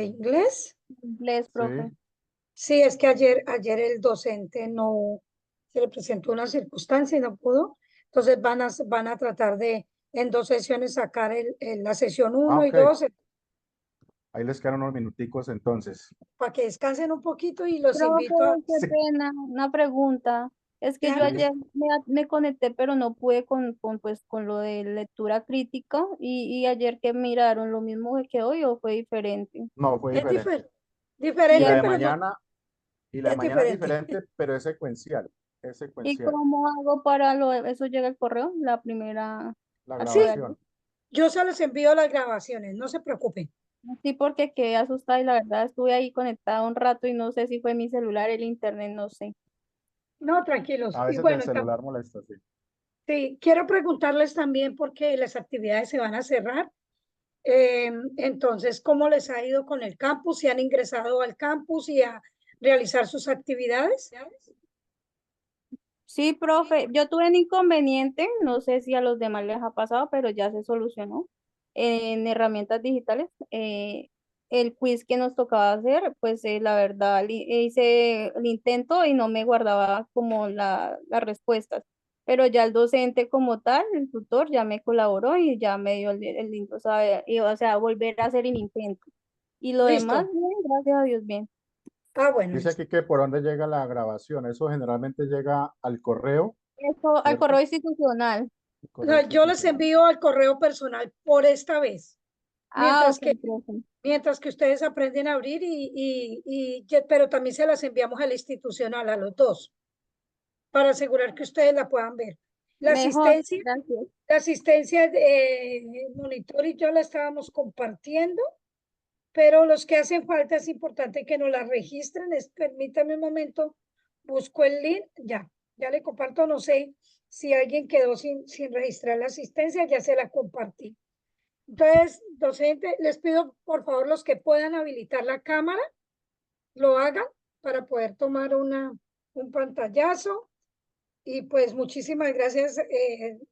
inglés. Inglés, profe. Sí. Sí, es que ayer el docente no se le presentó una circunstancia y no pudo. Entonces van a tratar de en 2 sesiones sacar la sesión 1 y Ok. 2 Ahí les quedan unos minuticos entonces. para que descansen un poquito y los Profe, invito a... qué Sí. pena, una pregunta. Es que yo Claro. ayer me conecté, pero no pude con lo de lectura crítica y ayer que miraron lo mismo que hoy o fue diferente. No, fue Es diferente. Y diferente, la de pero no mañana, y la de es mañana es diferente. diferente, pero es secuencial. Es ¿Y secuencial. cómo hago para eso llega el correo? La primera, La Sí, lo de ayer. grabación. yo se les envío las grabaciones, no se preocupen. Sí, porque quedé asustada y la verdad estuve ahí conectada un rato y no sé si fue mi celular, el internet, no sé. No, tranquilos. A Y veces el bueno, celular molesta, sí. sí, quiero preguntarles también porque las actividades se van a cerrar. Entonces, ¿cómo les ha ido con el campus? ¿Si han ingresado al campus y a realizar sus actividades? Sí, profe, yo tuve un inconveniente, no sé si a los demás les ha pasado, pero ya se solucionó en herramientas digitales. El quiz que nos tocaba hacer, pues la verdad hice el intento y no me guardaba como las respuestas, pero ya el docente como tal, el tutor, ya me colaboró y ya me dio el link, o sea, volver a hacer el intento. Y lo demás, Listo. bien, gracias a Dios, bien. Ah, bueno, Dice listo. aquí que por dónde llega la grabación. Eso generalmente llega al correo, Eso al ¿cierto? correo institucional. El O correo sea, yo les institucional. envío al correo personal por esta vez, Ah, mientras ok, que, profe. mientras que ustedes aprenden a abrir pero también se las enviamos al institucional, a los dos, para asegurar que ustedes la puedan ver. Mejor, gracias. La asistencia de monitor y yo la estábamos compartiendo, pero los que hacen falta es importante que nos la registren. Permítame un momento, busco el link, ya le comparto, no sé si alguien quedó sin registrar la asistencia, ya se la compartí. Entonces, docente, les pido por favor los que puedan habilitar la cámara, lo hagan para poder tomar un pantallazo. Y pues muchísimas gracias,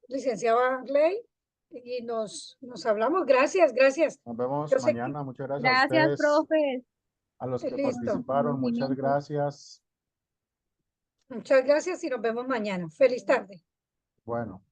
licenciada Arley, y nos hablamos. Gracias, gracias. Nos vemos Yo sé que mañana. Muchas gracias a Gracias, ustedes, profe. a los que listo. participaron. Muchas Conocimiento. gracias. Muchas gracias y nos vemos mañana. Feliz tarde. Bueno.